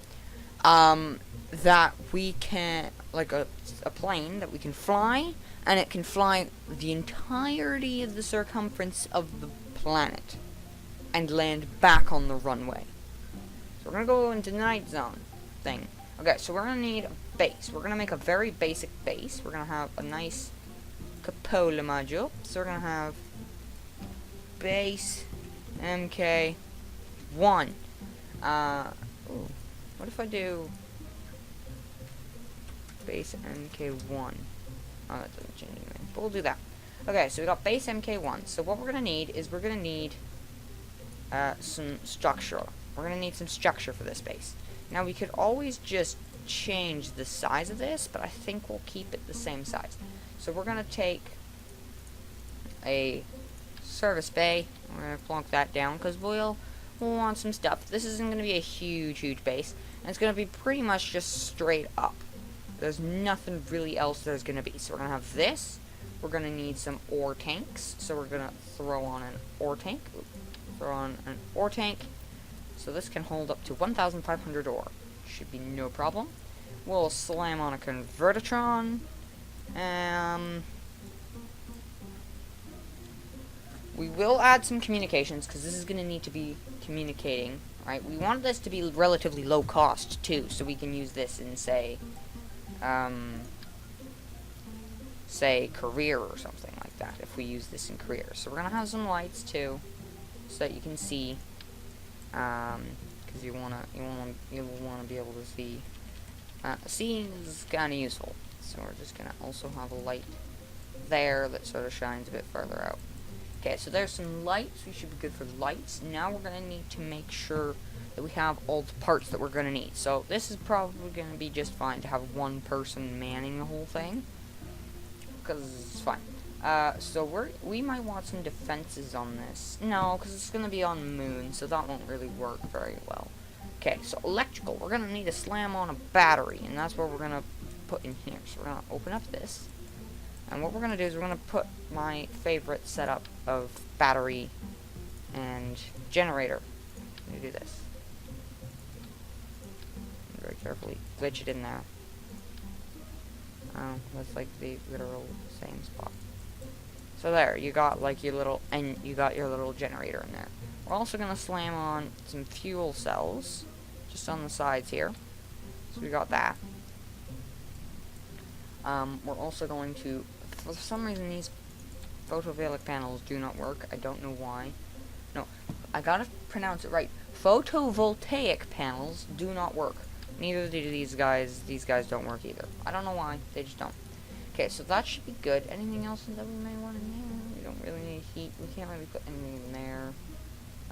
that we can, like a plane that we can fly, and it can fly the entirety of the circumference of the planet and land back on the runway. So we're going to go into the night zone thing. Okay, so we're going to need a base. We're going to make a very basic base. We're going to have a nice cupola module. So we're going to have base MK1. What if I do base MK1? Oh, that doesn't change anything, but we'll do that. Okay, so we got base MK1. So what we're going to need is we're going to need some structure. We're going to need some structure for this base. Now, we could always just change the size of this, but I think we'll keep it the same size. So we're going to take a service bay. We're going to plonk that down because we'll want some stuff. This isn't going to be a huge base, and it's going to be pretty much just straight up. There's nothing really else there's going to be. So we're going to have this. We're going to need some ore tanks. So we're going to throw on an ore tank. Throw on an ore tank. So this can hold up to 1,500 ore. Should be no problem. We'll slam on a convertitron. We will add some communications because this is going to need to be communicating. Right? We want this to be relatively low cost too, so we can use this in say career or something like that. If we use this in career, so we're gonna have some lights too, so that you can see. Because you wanna be able to see. Seeing is kind of useful, so we're just gonna also have a light there that sort of shines a bit further out. Okay, so there's some lights. We should be good for lights. Now we're gonna need to make sure that we have all the parts that we're gonna need. So this is probably gonna be just fine to have one person manning the whole thing, because it's fine. So we might want some defenses on this. No, because it's gonna be on the moon, so that won't really work very well. Okay, so electrical. We're gonna need to slam on a battery, and that's what we're gonna put in here. So we're gonna open up this, and what we're gonna do is we're gonna put my favorite setup of battery and generator. Let me do this. Very carefully glitch it in there. Oh, that's like the literal same spot. So there, you got like your little generator in there. We're also gonna slam on some fuel cells, just on the sides here. So we got that. We're also going to, for some reason these photovoltaic panels do not work. I don't know why. No, I gotta pronounce it right. Photovoltaic panels do not work. Neither do these guys. These guys don't work either. I don't know why. They just don't. Okay, so that should be good. Anything else that we may want in there? We don't really need heat. We can't really put anything in there.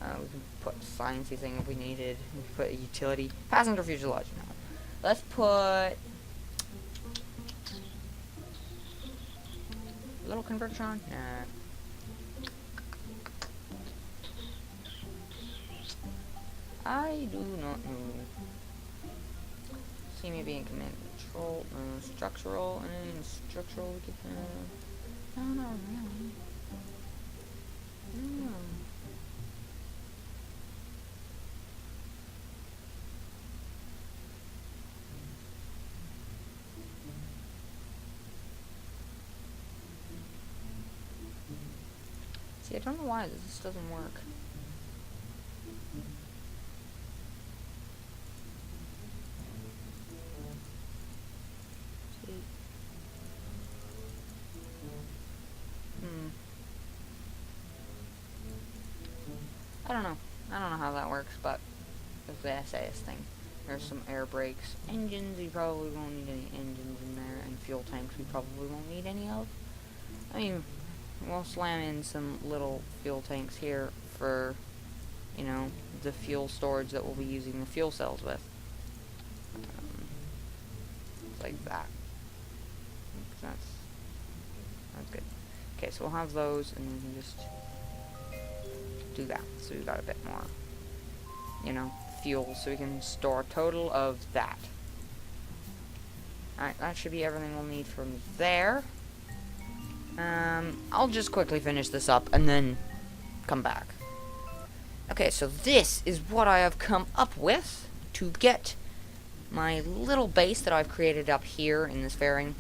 We can put a sciencey thing if we needed. We can put a utility. Passenger fuselage now. Let's put a little convertron. Nah. I do not know. See me being command control, structural, and structural. We could, no, not really. No. See, I don't know why this doesn't work. I don't know how that works, but it's the SAS thing. There's some air brakes. Engines, we probably won't need any engines in there, and fuel tanks we probably won't need any of. I mean, we'll slam in some little fuel tanks here for, you know, the fuel storage that we'll be using the fuel cells with. like that. That's good. Okay, so we'll have those, and we can just do that. So we've got a bit more, you know, fuel, so we can store a total of that. Alright, that should be everything we'll need from there. I'll just quickly finish this up and then come back. Okay, so this is what I have come up with to get my little base that I've created up here in this fairing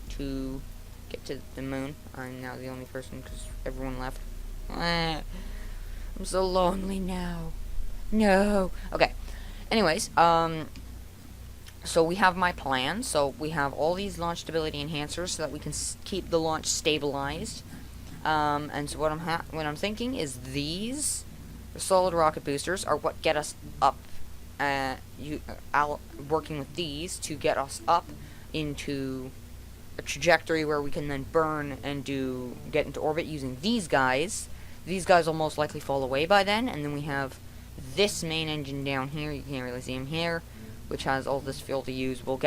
to get to the moon. I'm now the only person because everyone left. I'm so lonely now. No. Okay. Anyways, so we have my plan. So we have all these launch stability enhancers so that we can keep the launch stabilized. And so what I'm thinking is these solid rocket boosters are what get us up. Working with these to get us up into a trajectory where we can then burn and get into orbit using these guys. These guys will most likely fall away by then, and then we have this main engine down here. You can't really see him here, which has all this fuel to use. We'll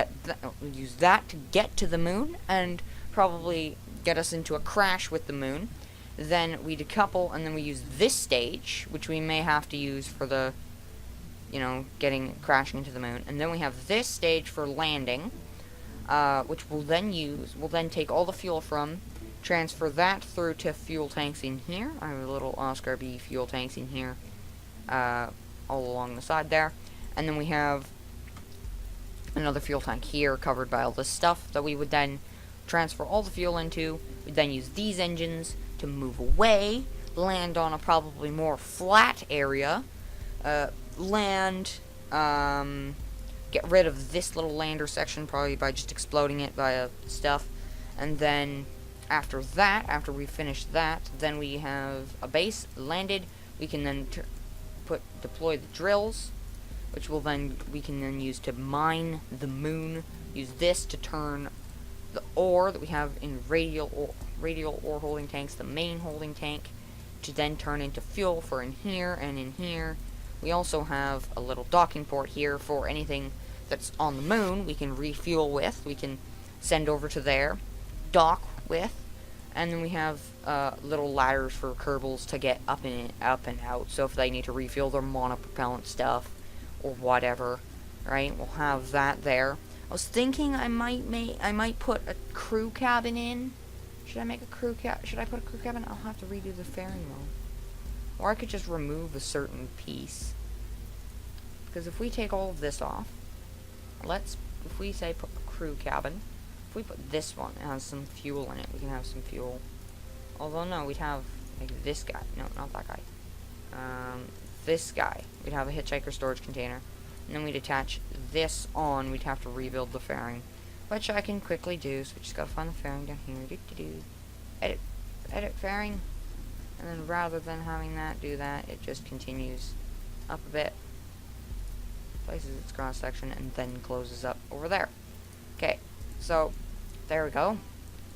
use that to get to the moon and probably get us into a crash with the moon. Then we decouple, and then we use this stage, which we may have to use for the, you know, crashing into the moon. And then we have this stage for landing, which we'll then take all the fuel from, transfer that through to fuel tanks in here. I have a little Oscar B fuel tanks in here, all along the side there. And then we have another fuel tank here covered by all this stuff that we would then transfer all the fuel into. We'd then use these engines to move away, land on a probably more flat area, land, get rid of this little lander section probably by just exploding it via stuff, and then after we finish that, then we have a base landed. We can then deploy the drills, which we can then use to mine the moon. Use this to turn the ore that we have in radial ore holding tanks, the main holding tank, to then turn into fuel for in here and in here. We also have a little docking port here for anything that's on the moon we can refuel with. We can send over to there, dock with, and then we have little ladders for Kerbals to get up and out. So if they need to refuel their monopropellant stuff or whatever, right? We'll have that there. I was thinking I might put a crew cabin in. Should I put a crew cabin? I'll have to redo the fairing though. Or I could just remove a certain piece. Because if we take all of this off, if we say put a crew cabin, if we put this one, it has some fuel in it, we can have some fuel. Although no, we'd have like this guy. No, not that guy. This guy. We'd have a hitchhiker storage container. And then we'd attach this on. We'd have to rebuild the fairing, which I can quickly do. So we just gotta find the fairing down here. Edit fairing. And then rather than having that do that, it just continues up a bit, places its cross section, and then closes up over there. Okay, so there we go.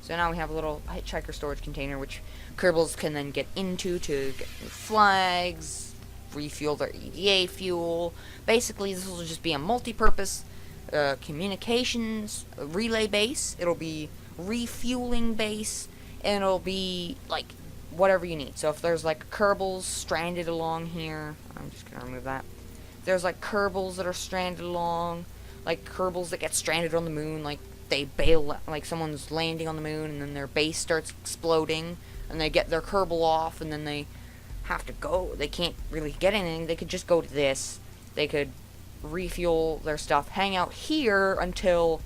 So now we have a little hitchhiker storage container, which Kerbals can then get into to get new flags, refuel their EVA fuel. Basically, this will just be a multi-purpose communications relay base. It'll be refueling base, and it'll be like whatever you need. So if there's like Kerbals stranded along here, I'm just gonna remove that. There's like Kerbals that are stranded along, like Kerbals that get stranded on the moon, like they bail, like someone's landing on the moon and then their base starts exploding and they get their Kerbal off and then they have to go. They can't really get anything. They could just go to this. They could refuel their stuff, hang out here until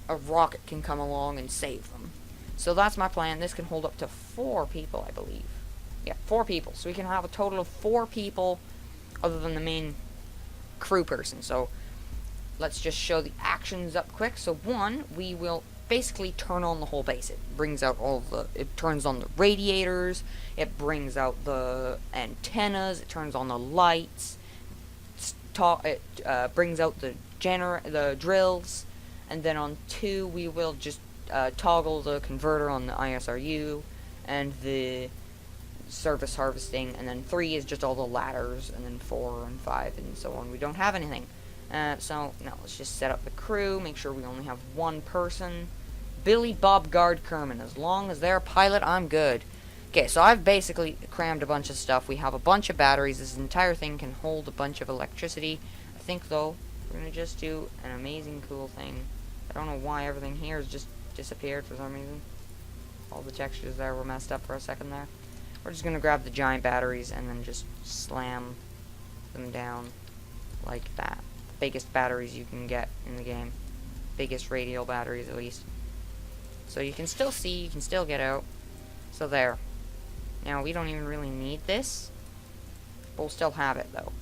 a rocket can come along and save them. So that's my plan. This can hold up to 4 people, I believe. Yeah, 4 people. So we can have a total of 4 people other than the main crew person. So let's just show the actions up quick. So 1, we will basically turn on the whole base. It brings out it turns on the radiators, it brings out the antennas, it turns on the lights, it brings out the drills, and then on 2 we will just toggle the converter on the ISRU and the service harvesting, and then 3 is just all the ladders, and then 4 and 5 and so on. We don't have anything. So, now let's just set up the crew, make sure we only have one person. Billy, Bob, Guard, Kerman. As long as they're a pilot, I'm good. Okay, so I've basically crammed a bunch of stuff. We have a bunch of batteries. This entire thing can hold a bunch of electricity. I think, though, we're going to just do an amazing cool thing. I don't know why everything here has just disappeared for some reason. All the textures there were messed up for a second there. We're just going to grab the giant batteries and then just slam them down like that. Biggest batteries you can get in the game. Biggest radial batteries, at least. So you can still see, you can still get out. So there. Now, we don't even really need this. But we'll still have it, though.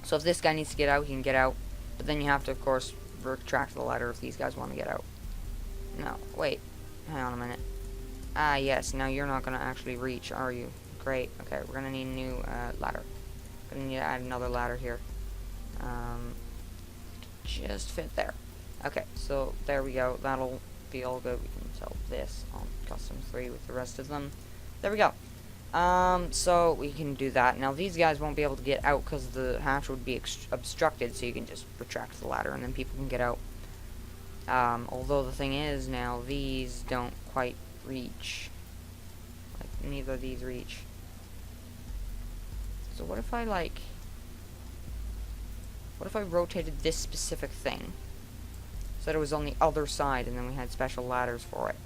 So if this guy needs to get out, he can get out. But then you have to, of course, retract the ladder if these guys want to get out. No, wait. Hang on a minute. Ah, yes, now you're not going to actually reach, are you? Great. Okay, we're going to need a new ladder. Going to need to add another ladder here. Just fit there. Okay, so there we go. That'll be all good. We can sell this on custom 3 with the rest of them. There we go. So we can do that. Now these guys won't be able to get out because the hatch would be obstructed, so you can just retract the ladder and then people can get out. Although the thing is now these don't quite reach. Like neither of these reach. So what if I rotated this specific thing so that it was on the other side and then we had special ladders for it?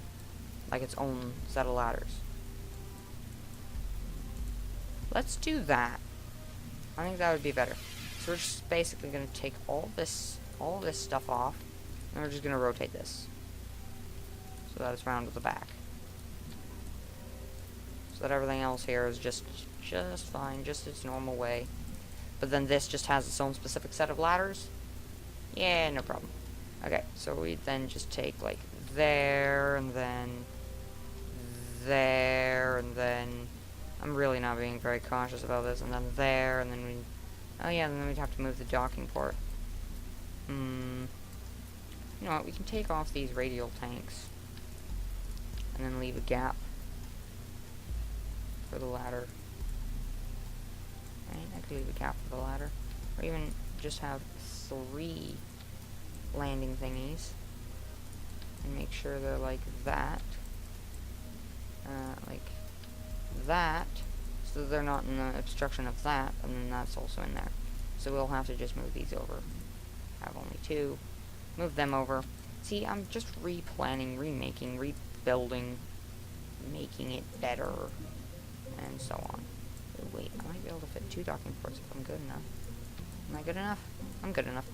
Like its own set of ladders. Let's do that. I think that would be better. So we're just basically going to take all this stuff off, and we're just going to rotate this so that it's round to the back, so that everything else here is just fine, just its normal way. But then this just has its own specific set of ladders. Yeah, no problem. Okay, so we then just take like there and then there and then. I'm really not being very cautious about this. And then there, and then we... Oh yeah, and then we'd have to move the docking port. You know what, we can take off these radial tanks. And then leave a gap for the ladder. Right, I could leave a gap for the ladder. Or even just have 3 landing thingies. And make sure they're like that. Like... that, so they're not in the obstruction of that, and then that's also in there. So we'll have to just move these over. Have only 2. Move them over. See, I'm just replanning, remaking, rebuilding, making it better, and so on. Wait, I might be able to fit 2 docking ports if I'm good enough. Am I good enough? I'm good enough.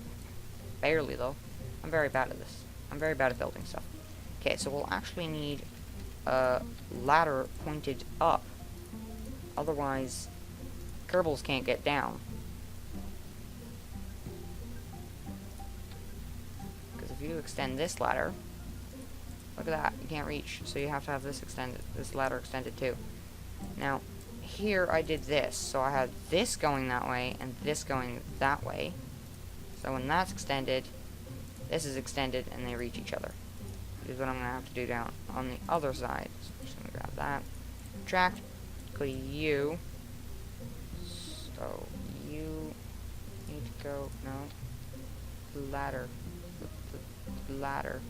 Barely, though. I'm very bad at this. I'm very bad at building stuff. Okay, so we'll actually need a ladder pointed up. Otherwise, Kerbals can't get down. Because if you extend this ladder, look at that, you can't reach. So you have to have this ladder extended too. Now, here I did this. So I had this going that way and this going that way. So when that's extended, this is extended and they reach each other. Which is what I'm going to have to do down on the other side. So I'm just going to grab that. Retract. Go to you. So you need to go, no, ladder. The ladder.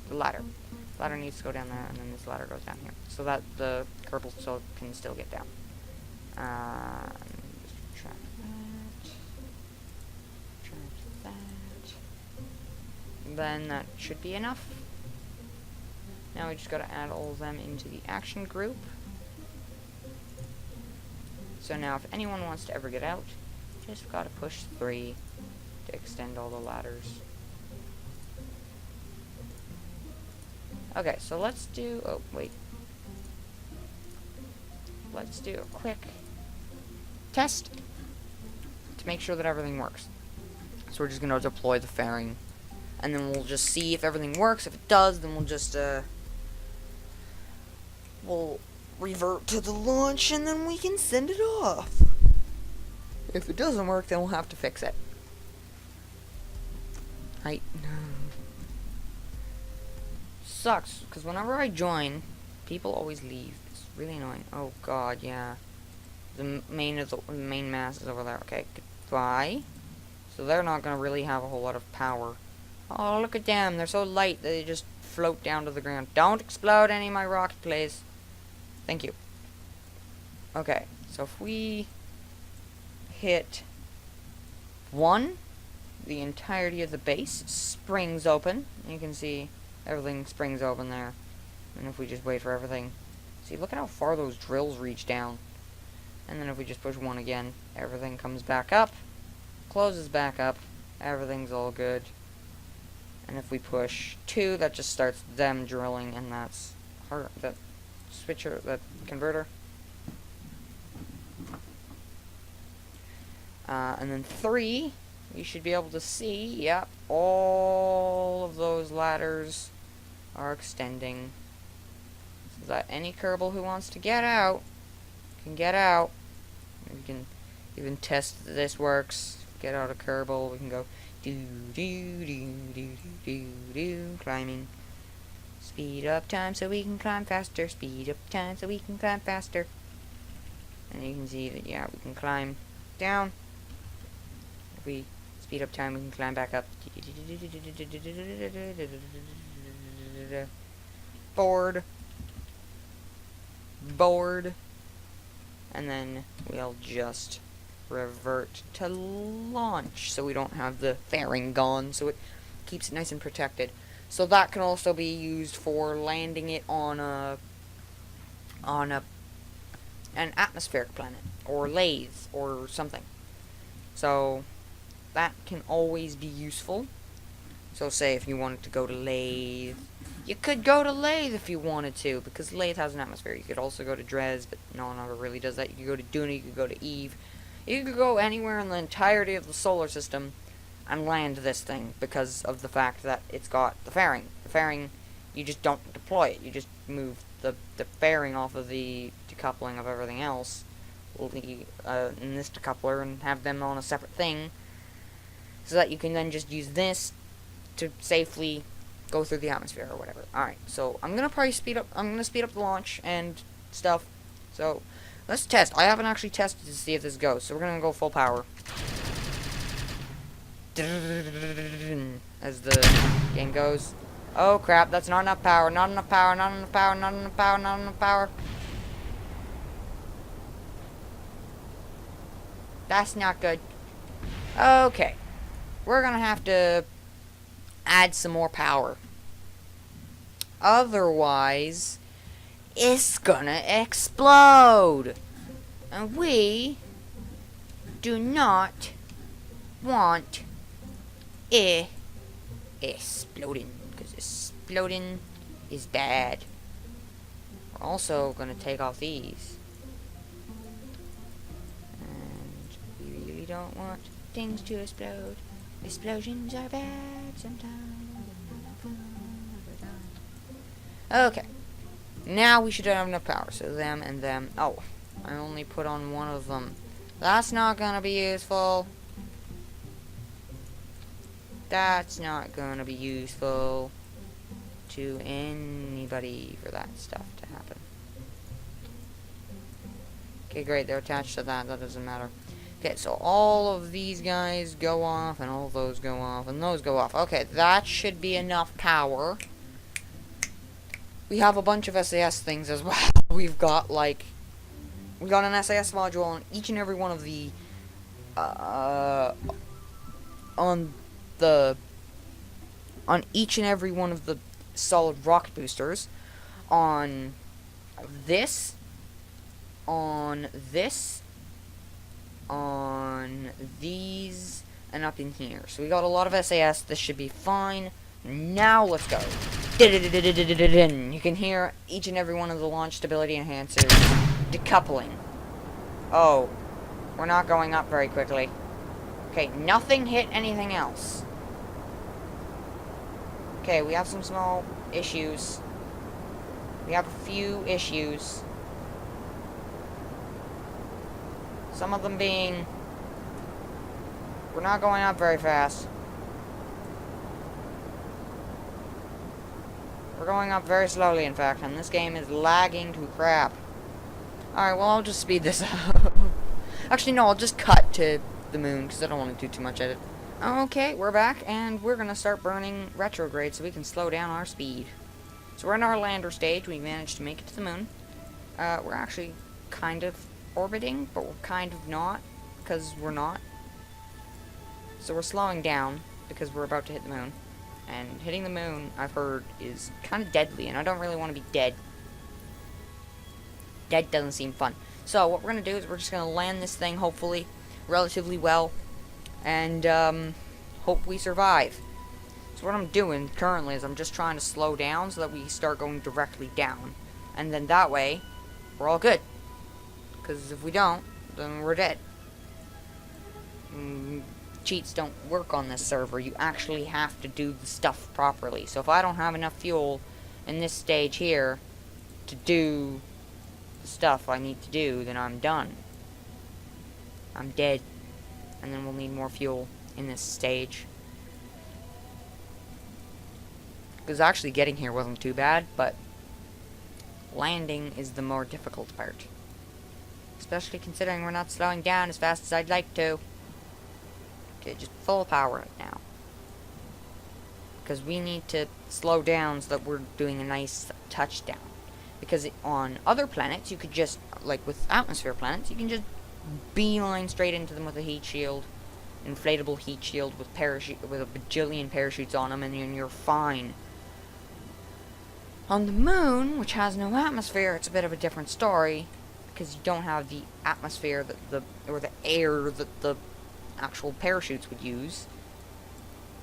The ladder needs to go down there, and then this ladder goes down here. So that the Kerbal can still get down. Just retract that. Retract that. Then that should be enough. Now we just gotta add all of them into the action group. So now if anyone wants to ever get out, just gotta push 3 to extend all the ladders. Okay, so let's do, oh wait. Let's do a quick test to make sure that everything works. So we're just gonna deploy the fairing, and then we'll just see if everything works. If it does, then we'll just, we'll revert to the launch, and then we can send it off. If it doesn't work, then we'll have to fix it. Sucks, because whenever I join, people always leave. It's really annoying. Oh god, yeah. The main mass is over there. Okay, goodbye. So they're not going to really have a whole lot of power. Oh, look at them. They're so light that they just float down to the ground. Don't explode any of my rocket, please. Thank you. Okay, so if we hit 1, the entirety of the base springs open. You can see everything springs open there. And if we just wait for everything... See, look at how far those drills reach down. And then if we just push 1 again, everything comes back up. Closes back up. Everything's all good. And if we push 2, that just starts them drilling, and that's her, that switcher, that converter. And then 3, you should be able to see, yep, all of those ladders are extending. So that any Kerbal who wants to get out can get out. We can even test that this works. Get out of Kerbal, we can go do, climbing. Speed up time so we can climb faster. Speed up time so we can climb faster. And you can see that, yeah, we can climb down. If we speed up time, we can climb back up. Board. And then we'll just revert to launch, so we don't have the fairing gone, so it keeps it nice and protected. So that can also be used for landing it on an atmospheric planet, or lathe, or something. So that can always be useful. So say if you wanted to go to lathe, you could go to lathe if you wanted to, because lathe has an atmosphere. You could also go to Dres, but no one ever really does that. You could go to Duna, you could go to Eve. You could go anywhere in the entirety of the solar system and land this thing, because of the fact that it's got the fairing. The fairing, you just don't deploy it. You just move the fairing off of the decoupling of everything else in this decoupler and have them on a separate thing, so that you can then just use this to safely go through the atmosphere or whatever. Alright, so I'm gonna probably speed up the launch and stuff. So let's test. I haven't actually tested to see if this goes, so we're gonna go full power. As the game goes. Oh crap, that's not enough power, not enough power, not enough power, not enough power, not enough power. That's not good. Okay. We're gonna have to add some more power. Otherwise, it's gonna explode. And we do not want it exploding, because exploding is bad. We're also gonna take off these. And we really don't want things to explode. Explosions are bad sometimes. Okay. Now we should have enough power. So them and them. Oh, I only put on one of them. That's not gonna be useful. That's not gonna be useful to anybody for that stuff to happen. Okay, great. They're attached to that. That doesn't matter. Okay, so all of these guys go off, and all of those go off, and those go off. Okay, that should be enough power. We have a bunch of SAS things as well. We've got, like, we got an SAS module on each and every one of the, on each and every one of the solid rocket boosters. On this, on these, and up in here. So we got a lot of SAS. This should be fine. Now let's go. You can hear each and every one of the launch stability enhancers decoupling. Oh, we're not going up very quickly. Okay, nothing hit anything else. Okay, we have some small issues. We have a few issues. Some of them being, we're not going up very fast. We're going up very slowly, in fact, and this game is lagging to crap. Alright, well, I'll just speed this up. Actually, no, I'll just cut to the moon, because I don't want to do too much edit. Okay, we're back, and we're gonna start burning retrograde so we can slow down our speed. So we're in our lander stage. We managed to make it to the moon. We're actually kind of orbiting, but we're kind of not, because we're not. So we're slowing down, because we're about to hit the moon. And hitting the moon, I've heard, is kind of deadly, and I don't really want to be dead. Dead doesn't seem fun. So what we're going to do is we're just going to land this thing, hopefully, relatively well, and hope we survive. So what I'm doing currently is I'm just trying to slow down so that we start going directly down. And then that way, we're all good. Because if we don't, then we're dead. Cheats don't work on this server. You actually have to do the stuff properly. So if I don't have enough fuel in this stage here to do the stuff I need to do, then I'm done. I'm dead. And then we'll need more fuel in this stage. Because actually getting here wasn't too bad, but landing is the more difficult part. Especially considering we're not slowing down as fast as I'd like to. Okay, just full power it now. Because we need to slow down so that we're doing a nice touchdown. Because on other planets, you could just, like with atmosphere planets, you can just beeline straight into them with a heat shield. Inflatable heat shield with a bajillion parachutes on them, and then you're fine. On the moon, which has no atmosphere, it's a bit of a different story. Because you don't have the atmosphere or the air that the actual parachutes would use.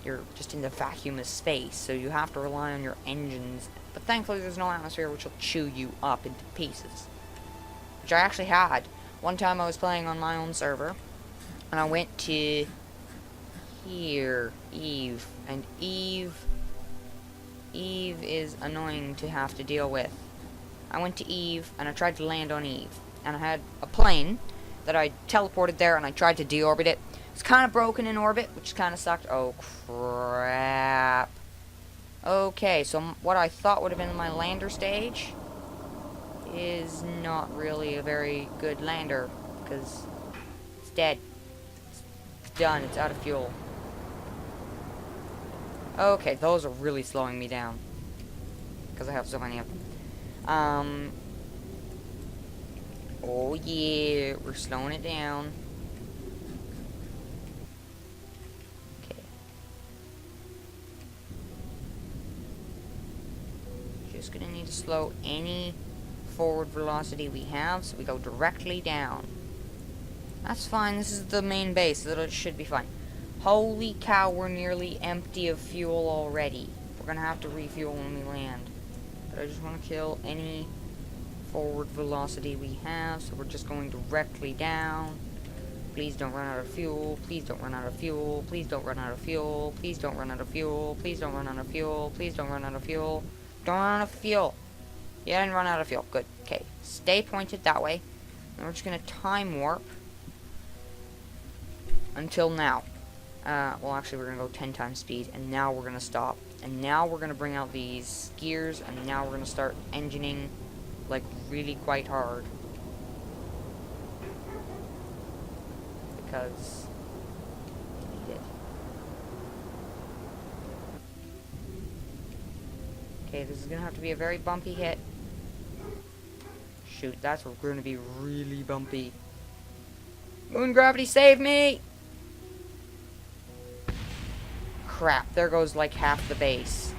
You're just in the vacuum of space, so you have to rely on your engines. But thankfully there's no atmosphere which will chew you up into pieces. Which I actually had. One time I was playing on my own server, and I went to here, Eve, and Eve is annoying to have to deal with. I went to Eve, and I tried to land on Eve, and I had a plane that I teleported there, and I tried to deorbit it. It's kind of broken in orbit, which kind of sucked. Oh, crap. Okay, so what I thought would have been my lander stage is not really a very good lander, because it's dead. It's done. It's out of fuel. Okay, those are really slowing me down, because I have so many of them. Oh yeah, we're slowing it down. Okay. Just gonna need to slow any forward velocity we have, so we go directly down. That's fine, this is the main base, so it should be fine. Holy cow, we're nearly empty of fuel already. We're gonna have to refuel when we land. But I just want to kill any forward velocity we have, so we're just going directly down. Please don't run out of fuel. Please don't run out of fuel. Please don't run out of fuel. Please don't run out of fuel. Please don't run out of fuel. Please don't run out of fuel. Don't run out of fuel. Yeah, I didn't run out of fuel. Good. Okay. Stay pointed that way. And we're just going to time warp until now. Well, actually, we're going to go 10 times speed, and now we're going to stop. And now we're going to bring out these gears, and now we're going to start engineing, like, really quite hard. Because we need it. Okay, this is going to have to be a very bumpy hit. Shoot, that's going to be really bumpy. Moon gravity, save me! Crap, there goes like half the base.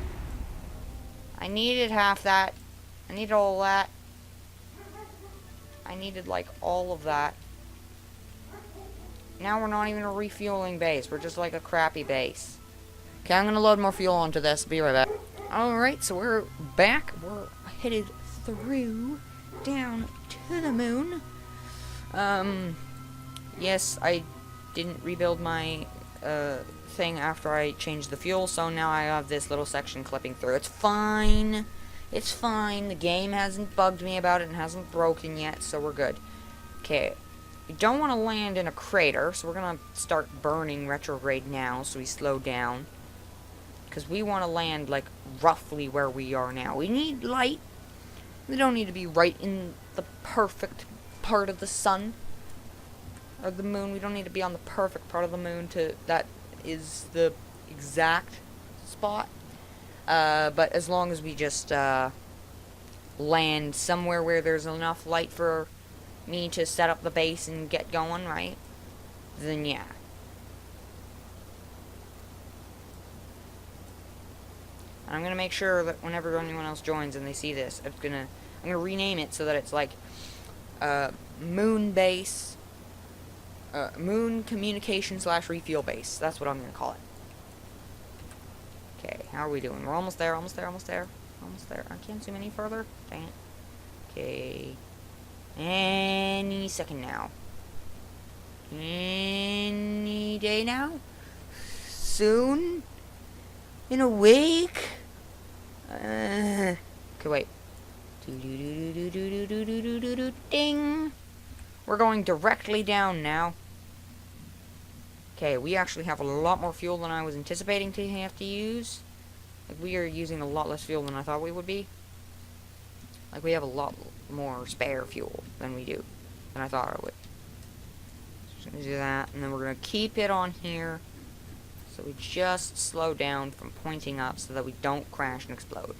I needed half that. I needed all that. I needed like all of that. Now we're not even a refueling base. We're just like a crappy base. Okay, I'm gonna load more fuel onto this. Be right back. Alright, so we're back. We're headed through down to the moon. Yes, I didn't rebuild my thing after I changed the fuel, so now I have this little section clipping through. It's fine. It's fine. The game hasn't bugged me about it and hasn't broken yet, so we're good. Okay. We don't want to land in a crater, so we're going to start burning retrograde now, so we slow down. Because we want to land, like, roughly where we are now. We need light. We don't need to be right in the perfect part of the sun. Or the moon. We don't need to be on the perfect part of the moon that is the exact spot. But as long as we just land somewhere where there's enough light for me to set up the base and get going, right? Then yeah. I'm gonna make sure that whenever anyone else joins and they see this, I'm gonna rename it so that it's like moon base, moon communication / refuel base. That's what I'm gonna call it. Okay, how are we doing? We're almost there, almost there, almost there, almost there. I can't zoom any further. Dang it. Okay. Any second now. Any day now? Soon? In a week? Okay, wait. Ding! We're going directly down now. Okay, we actually have a lot more fuel than I was anticipating to have to use. Like, we are using a lot less fuel than I thought we would be. Like, we have a lot more spare fuel than I thought I would. Just gonna do that, and then we're gonna keep it on here. So we just slow down from pointing up so that we don't crash and explode.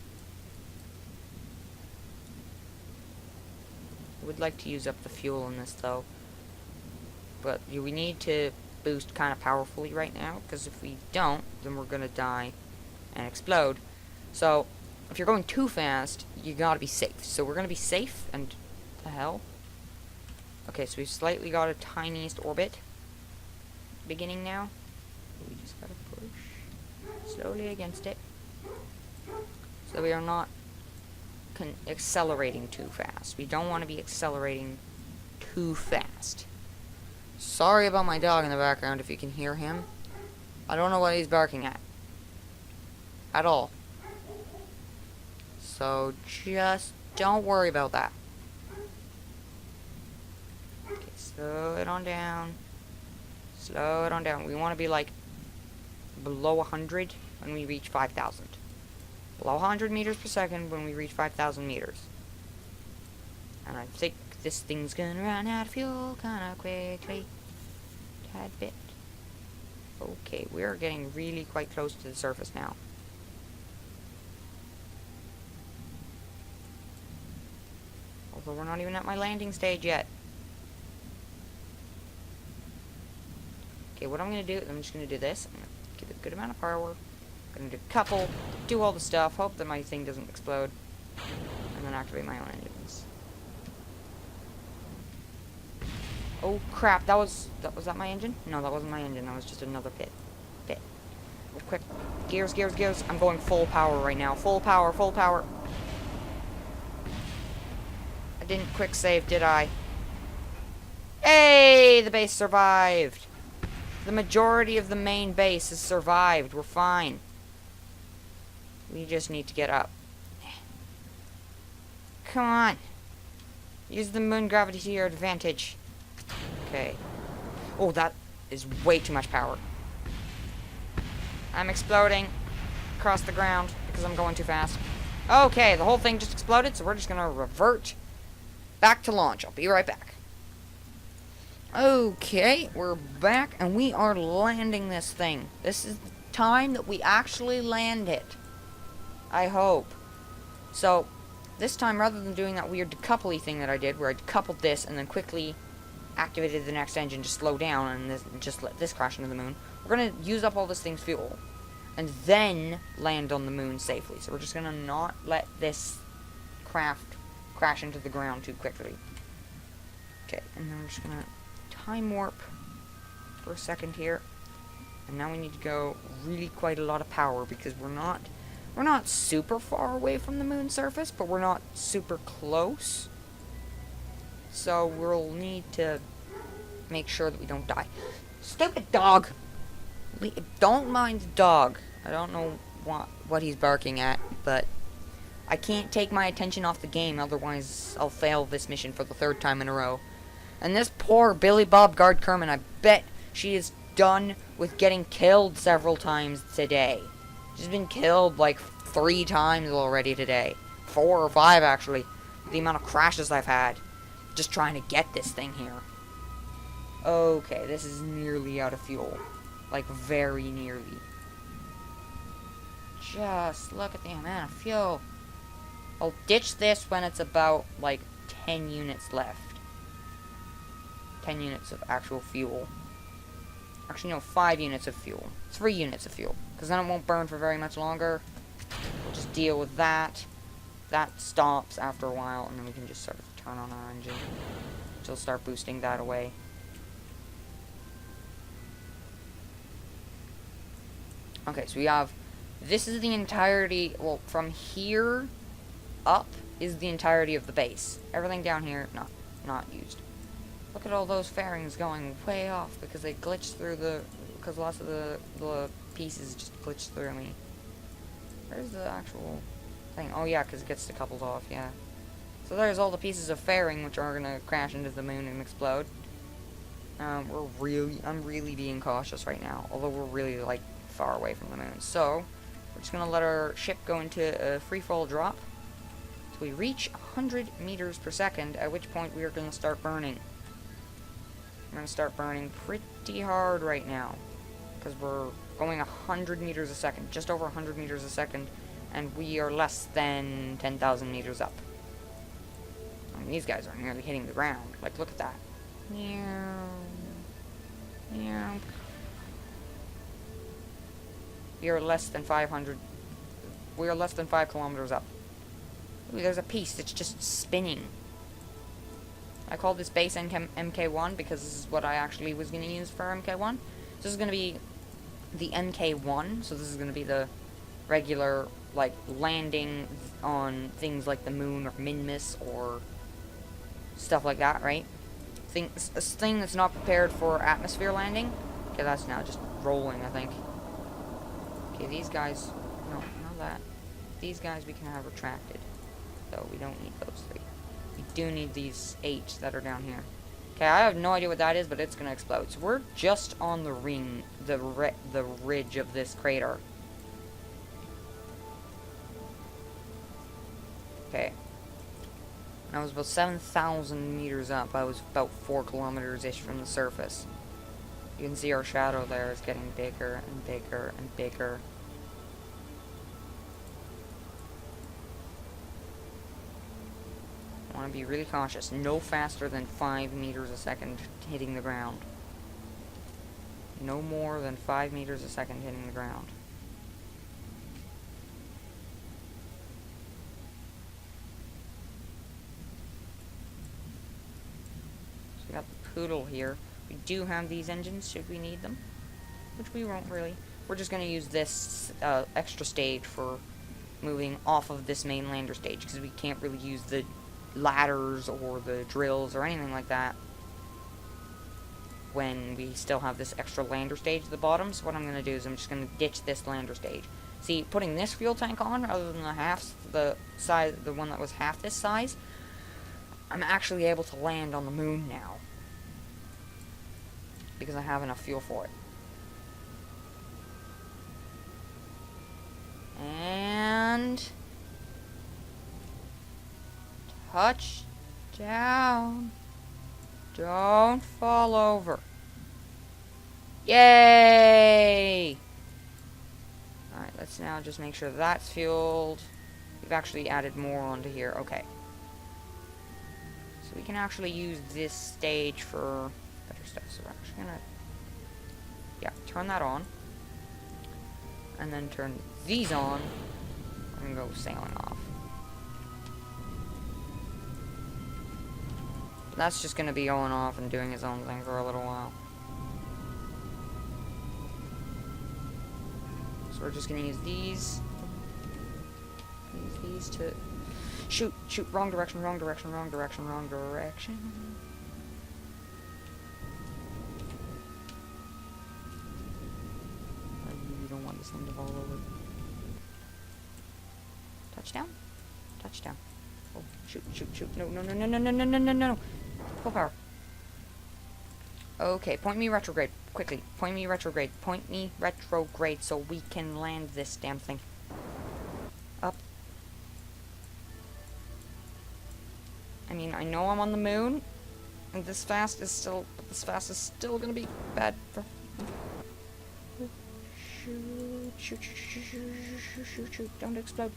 I would like to use up the fuel in this though. But we need to boost kind of powerfully right now, because if we don't, then we're gonna die and explode. So if you're going too fast, you gotta be safe. So we're gonna be safe, and the hell? Okay, so we've slightly got a tiniest orbit beginning now. We just gotta push slowly against it, so we are not accelerating too fast. We don't want to be accelerating too fast. Sorry about my dog in the background if you can hear him. I don't know what he's barking at all. So just don't worry about that. Okay, slow it on down. Slow it on down. We want to be like below 100 when we reach 5,000. Below 100 meters per second when we reach 5,000 meters. And I think this thing's gonna run out of fuel kinda quickly. Tad bit. Okay, we are getting really quite close to the surface now. Although we're not even at my landing stage yet. Okay, what I'm gonna do is I'm just gonna do this. I'm gonna give it a good amount of power. I'm gonna do a couple, do all the stuff, hope that my thing doesn't explode, and then activate my own engines. Oh crap, was that my engine? No, that wasn't my engine, that was just another pit. Oh, quick, gears, gears, gears. I'm going full power right now, full power, full power. I didn't quick save, did I? Hey, the base survived. The majority of the main base has survived. We're fine. We just need to get up. Come on. Use the moon gravity to your advantage. Okay. Oh, that is way too much power. I'm exploding across the ground because I'm going too fast. Okay, the whole thing just exploded, so we're just gonna revert back to launch. I'll be right back. Okay, we're back, and we are landing this thing. This is the time that we actually land it. I hope. So, this time, rather than doing that weird decouple-y thing that I did, where I decoupled this and then quickly activated the next engine to slow down and just let this crash into the moon, we're going to use up all this thing's fuel and then land on the moon safely. So we're just going to not let this craft crash into the ground too quickly. Okay, and then we're just going to time warp for a second here, and now we need to go really quite a lot of power because we're not super far away from the moon surface, but we're not super close, so we'll need to make sure that we don't die. Stupid dog! Don't mind the dog. I don't know what he's barking at, but I can't take my attention off the game, otherwise I'll fail this mission for the 3rd time in a row. And this poor Billy Bob Guard Kerman, I bet she is done with getting killed several times today. She's been killed like 3 times already today. 4 or 5 actually. The amount of crashes I've had. Just trying to get this thing here. Okay, this is nearly out of fuel. Like, very nearly. Just look at the amount of fuel. I'll ditch this when it's about, like, 10 units left. 10 units of actual fuel. Actually, no, 5 units of fuel. 3 units of fuel. Because then it won't burn for very much longer. We'll just deal with that. That stops after a while, and then we can just sort of turn on our engine. So we'll start boosting that away. Okay, so we have... This is the entirety... Well, from here up is the entirety of the base. Everything down here, not used. Look at all those fairings going way off because they glitched through the... Because lots of the pieces just glitched through me. Where's the actual thing? Oh yeah, because it gets decoupled off, yeah. So there's all the pieces of fairing which are gonna crash into the moon and explode. I'm really being cautious right now, although we're really, like, far away from the moon. So, we're just gonna let our ship go into a free-fall drop. So we reach 100 meters per second, at which point we are gonna start burning. We're gonna start burning pretty hard right now, because we're going 100 meters a second, just over 100 meters a second, and we are less than 10,000 meters up. I mean, these guys are nearly hitting the ground. Like, look at that. Meow. Meow. We are less than 500. We are less than 5 kilometers up. Ooh, there's a piece that's just spinning. I call this base MK1 because this is what I actually was going to use for MK1. So this is going to be the MK1. So this is going to be the regular, like, landing on things like the moon or Minmus or stuff like that, right? A thing that's not prepared for atmosphere landing. Okay, that's now just rolling, I think. Okay, these guys... No, not that. These guys we can have retracted. So we don't need those 3. We do need these 8 that are down here. Okay, I have no idea what that is, but it's gonna explode. So we're just on the ring, the ridge of this crater. Okay. When I was about 7,000 meters up, I was about 4 kilometers-ish from the surface. You can see our shadow there is getting bigger and bigger and bigger. I want to be really cautious. No faster than 5 meters a second hitting the ground. No more than 5 meters a second hitting the ground. So we got the Poodle here. We do have these engines should we need them, which we won't really. We're just going to use this extra stage for moving off of this main lander stage because we can't really use the ladders or the drills or anything like that when we still have this extra lander stage at the bottom. So what I'm going to do is I'm just going to ditch this lander stage. See, putting this fuel tank on rather than the one that was half this size, I'm actually able to land on the moon now because I have enough fuel for it. And touch down. Don't fall over. Yay! Alright, let's now just make sure that's fueled. We've actually added more onto here. Okay. So we can actually use this stage for better stuff. So we're actually gonna... Yeah, turn that on. And then turn these on. And go sailing off. That's just gonna be going off and doing his own thing for a little while. So we're just gonna use these. Use these to... Shoot! Shoot! Wrong direction, wrong direction, wrong direction, wrong direction. I really don't want this thing to fall over. Touchdown? Touchdown. Oh, shoot, shoot, shoot. No, no, no, no, no, no, no, no, no, no. Full power. Okay, point me retrograde. Quickly. Point me retrograde. Point me retrograde so we can land this damn thing. Up. I mean, I know I'm on the moon, and this fast is still gonna be bad for... Shoot, shoot, shoot, shoot, shoot, shoot. Don't explode.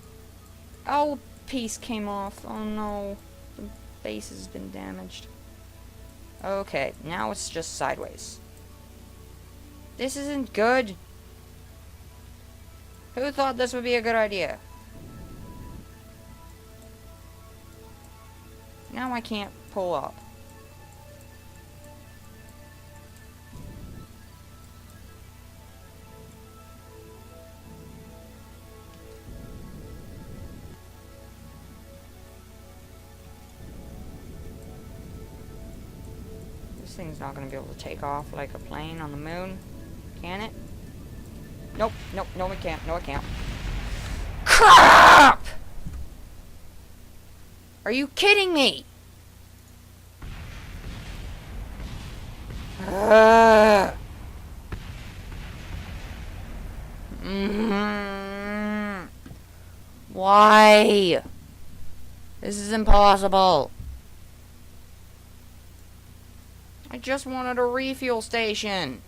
Oh, a piece came off. Oh no. The base has been damaged. Okay, now it's just sideways. This isn't good. Who thought this would be a good idea? Now I can't pull up. This thing's not going to be able to take off like a plane on the moon, can it? Nope, nope, no it can't, no it can't. Crap! Are you kidding me? Why? This is impossible. I just wanted a refuel station.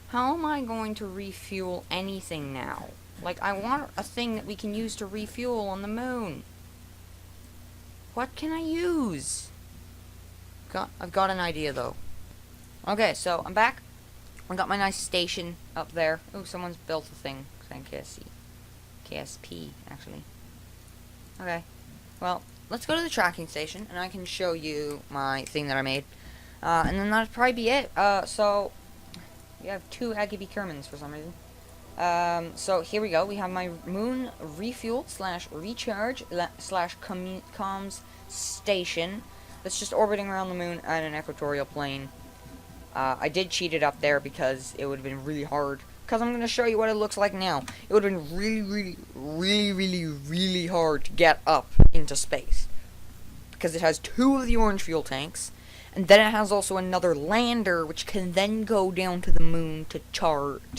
How am I going to refuel anything now? Like, I want a thing that we can use to refuel on the moon. What can I use? I've got an idea, though. Okay, so I'm back. I got my nice station up there. Oh, someone's built a thing. Thank KSP, actually. Okay. Well, let's go to the tracking station, and I can show you my thing that I made. And then that'll probably be it. So... we have 2 Aggie Kermans for some reason. So here we go. We have my moon refuel / recharge / comms station that's just orbiting around the moon at an equatorial plane. I did cheat it up there because it would have been really hard. Because I'm going to show you what it looks like now. It would have been really hard to get up into space. Because it has 2 of the orange fuel tanks. And then it has also another lander, which can then go down to the moon to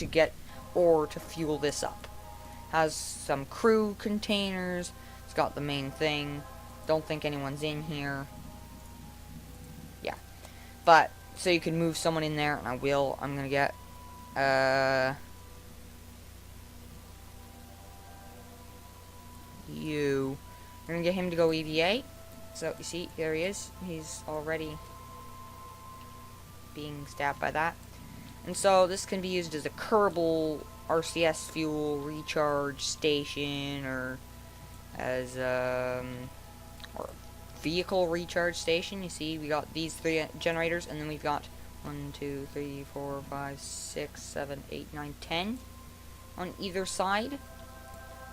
get ore to fuel this up. Has some crew containers. It's got the main thing. Don't think anyone's in here. Yeah. But, so you can move someone in there, and I will. I'm gonna get, you. I'm gonna get him to go EVA. So, you see, there he is. He's already being stabbed by that. And so this can be used as a Kerbal RCS fuel recharge station, or as or vehicle recharge station. You see, we got these 3 generators, and then we've got 1, 2, 3, 4, 5, 6, 7, 8, 9, 10 on either side.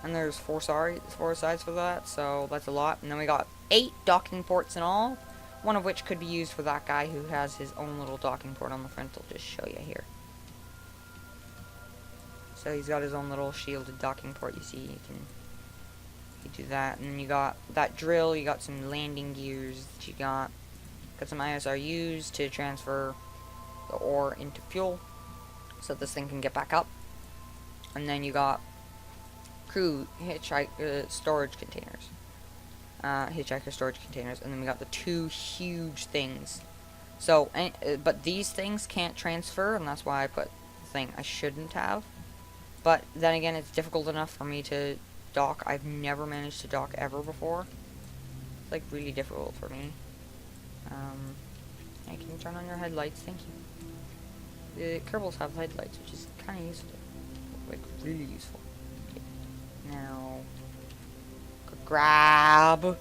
And there's 4 sides for that, so that's a lot. And then we got 8 docking ports in all. One of which could be used for that guy who has his own little docking port on the front. I'll just show you here. So he's got his own little shielded docking port. You see, you do that, and then you got that drill. You got some landing gears. That you got some ISRUs to transfer the ore into fuel, so this thing can get back up. And then you got crew storage containers. Hitchhiker storage containers, and then we got the 2 huge things. So, but these things can't transfer, and that's why I put the thing I shouldn't have. But then again, it's difficult enough for me to dock. I've never managed to dock ever before. It's like really difficult for me. I can turn on your headlights, thank you. The Kerbals have headlights, which is kind of useful, like really useful. Okay. Now. Grab. You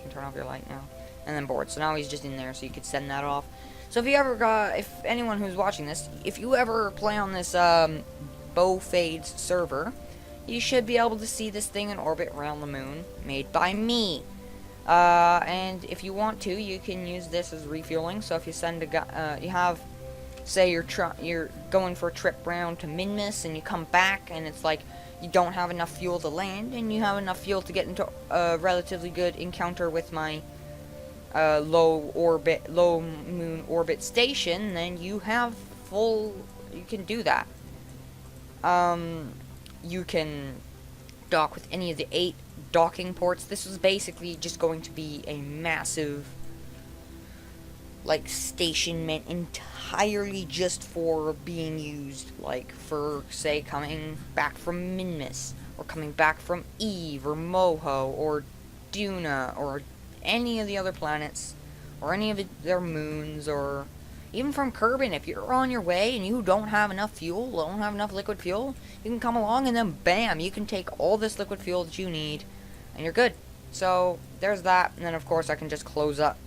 can turn off your light now. And then board. So now he's just in there, so you could send that off. So if anyone who's watching this, if you ever play on this Bowfades server, you should be able to see this thing in orbit around the moon, made by me. And if you want to, you can use this as refueling. So if you send a guy, you have, say you're going for a trip round to Minmus, and you come back, and it's like, you don't have enough fuel to land, and you have enough fuel to get into a relatively good encounter with my low moon orbit station, then you can do that. You can dock with any of the 8 docking ports. This was basically just going to be a massive like station meant entirely just for being used, like for say coming back from Minmus, or coming back from Eve, or Moho, or Duna, or any of the other planets, or any of their moons, or even from Kerbin. If you're on your way and you don't have enough fuel, don't have enough liquid fuel, you can come along and then bam, you can take all this liquid fuel that you need, and you're good. So there's that, and then of course I can just close up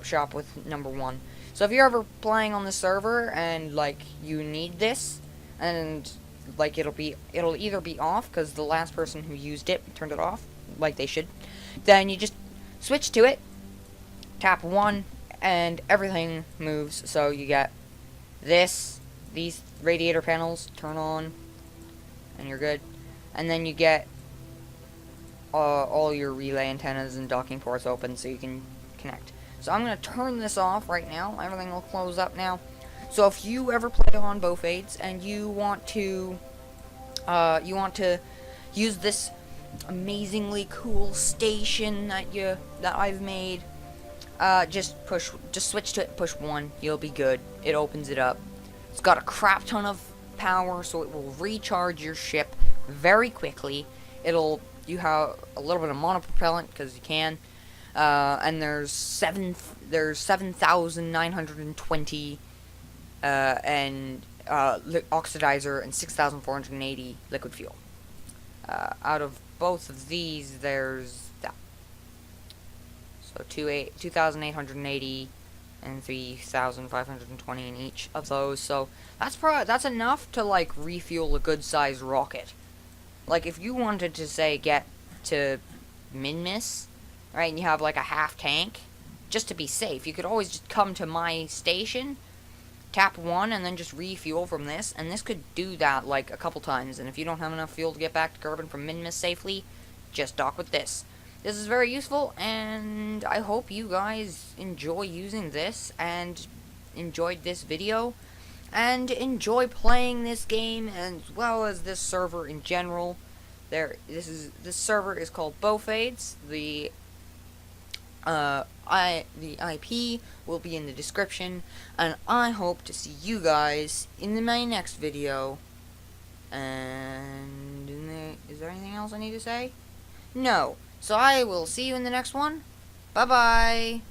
shop with number 1. So if you're ever playing on the server and like you need this, and like it'll either be off because the last person who used it turned it off, like they should, then you just switch to it, tap 1, and everything moves. So you get these radiator panels turn on, and you're good. And then you get all your relay antennas and docking ports open so you can connect. So I'm going to turn this off right now. Everything will close up now. So if you ever play on Bofades and you want to use this amazingly cool station that I've made, just switch to it, push 1, you'll be good. It opens it up. It's got a crap ton of power, so it will recharge your ship very quickly. You have a little bit of monopropellant because you can, and there's 7,920 oxidizer and 6,480 liquid fuel. Out of both of these, there's that. So 2,880 and 3,520 in each of those. So that's enough to like refuel a good sized rocket. Like if you wanted to say get to Minmus, right, and you have like a half tank, just to be safe, you could always just come to my station, tap 1, and then just refuel from this, and this could do that like a couple times. And if you don't have enough fuel to get back to Kerbin from Minmus safely, just dock with this. This is very useful, and I hope you guys enjoy using this and enjoyed this video and enjoy playing this game as well as this server in general. This server is called Bofades. The IP will be in the description, and I hope to see you guys in my next video. And is there anything else I need to say? No. So I will see you in the next one. Bye bye.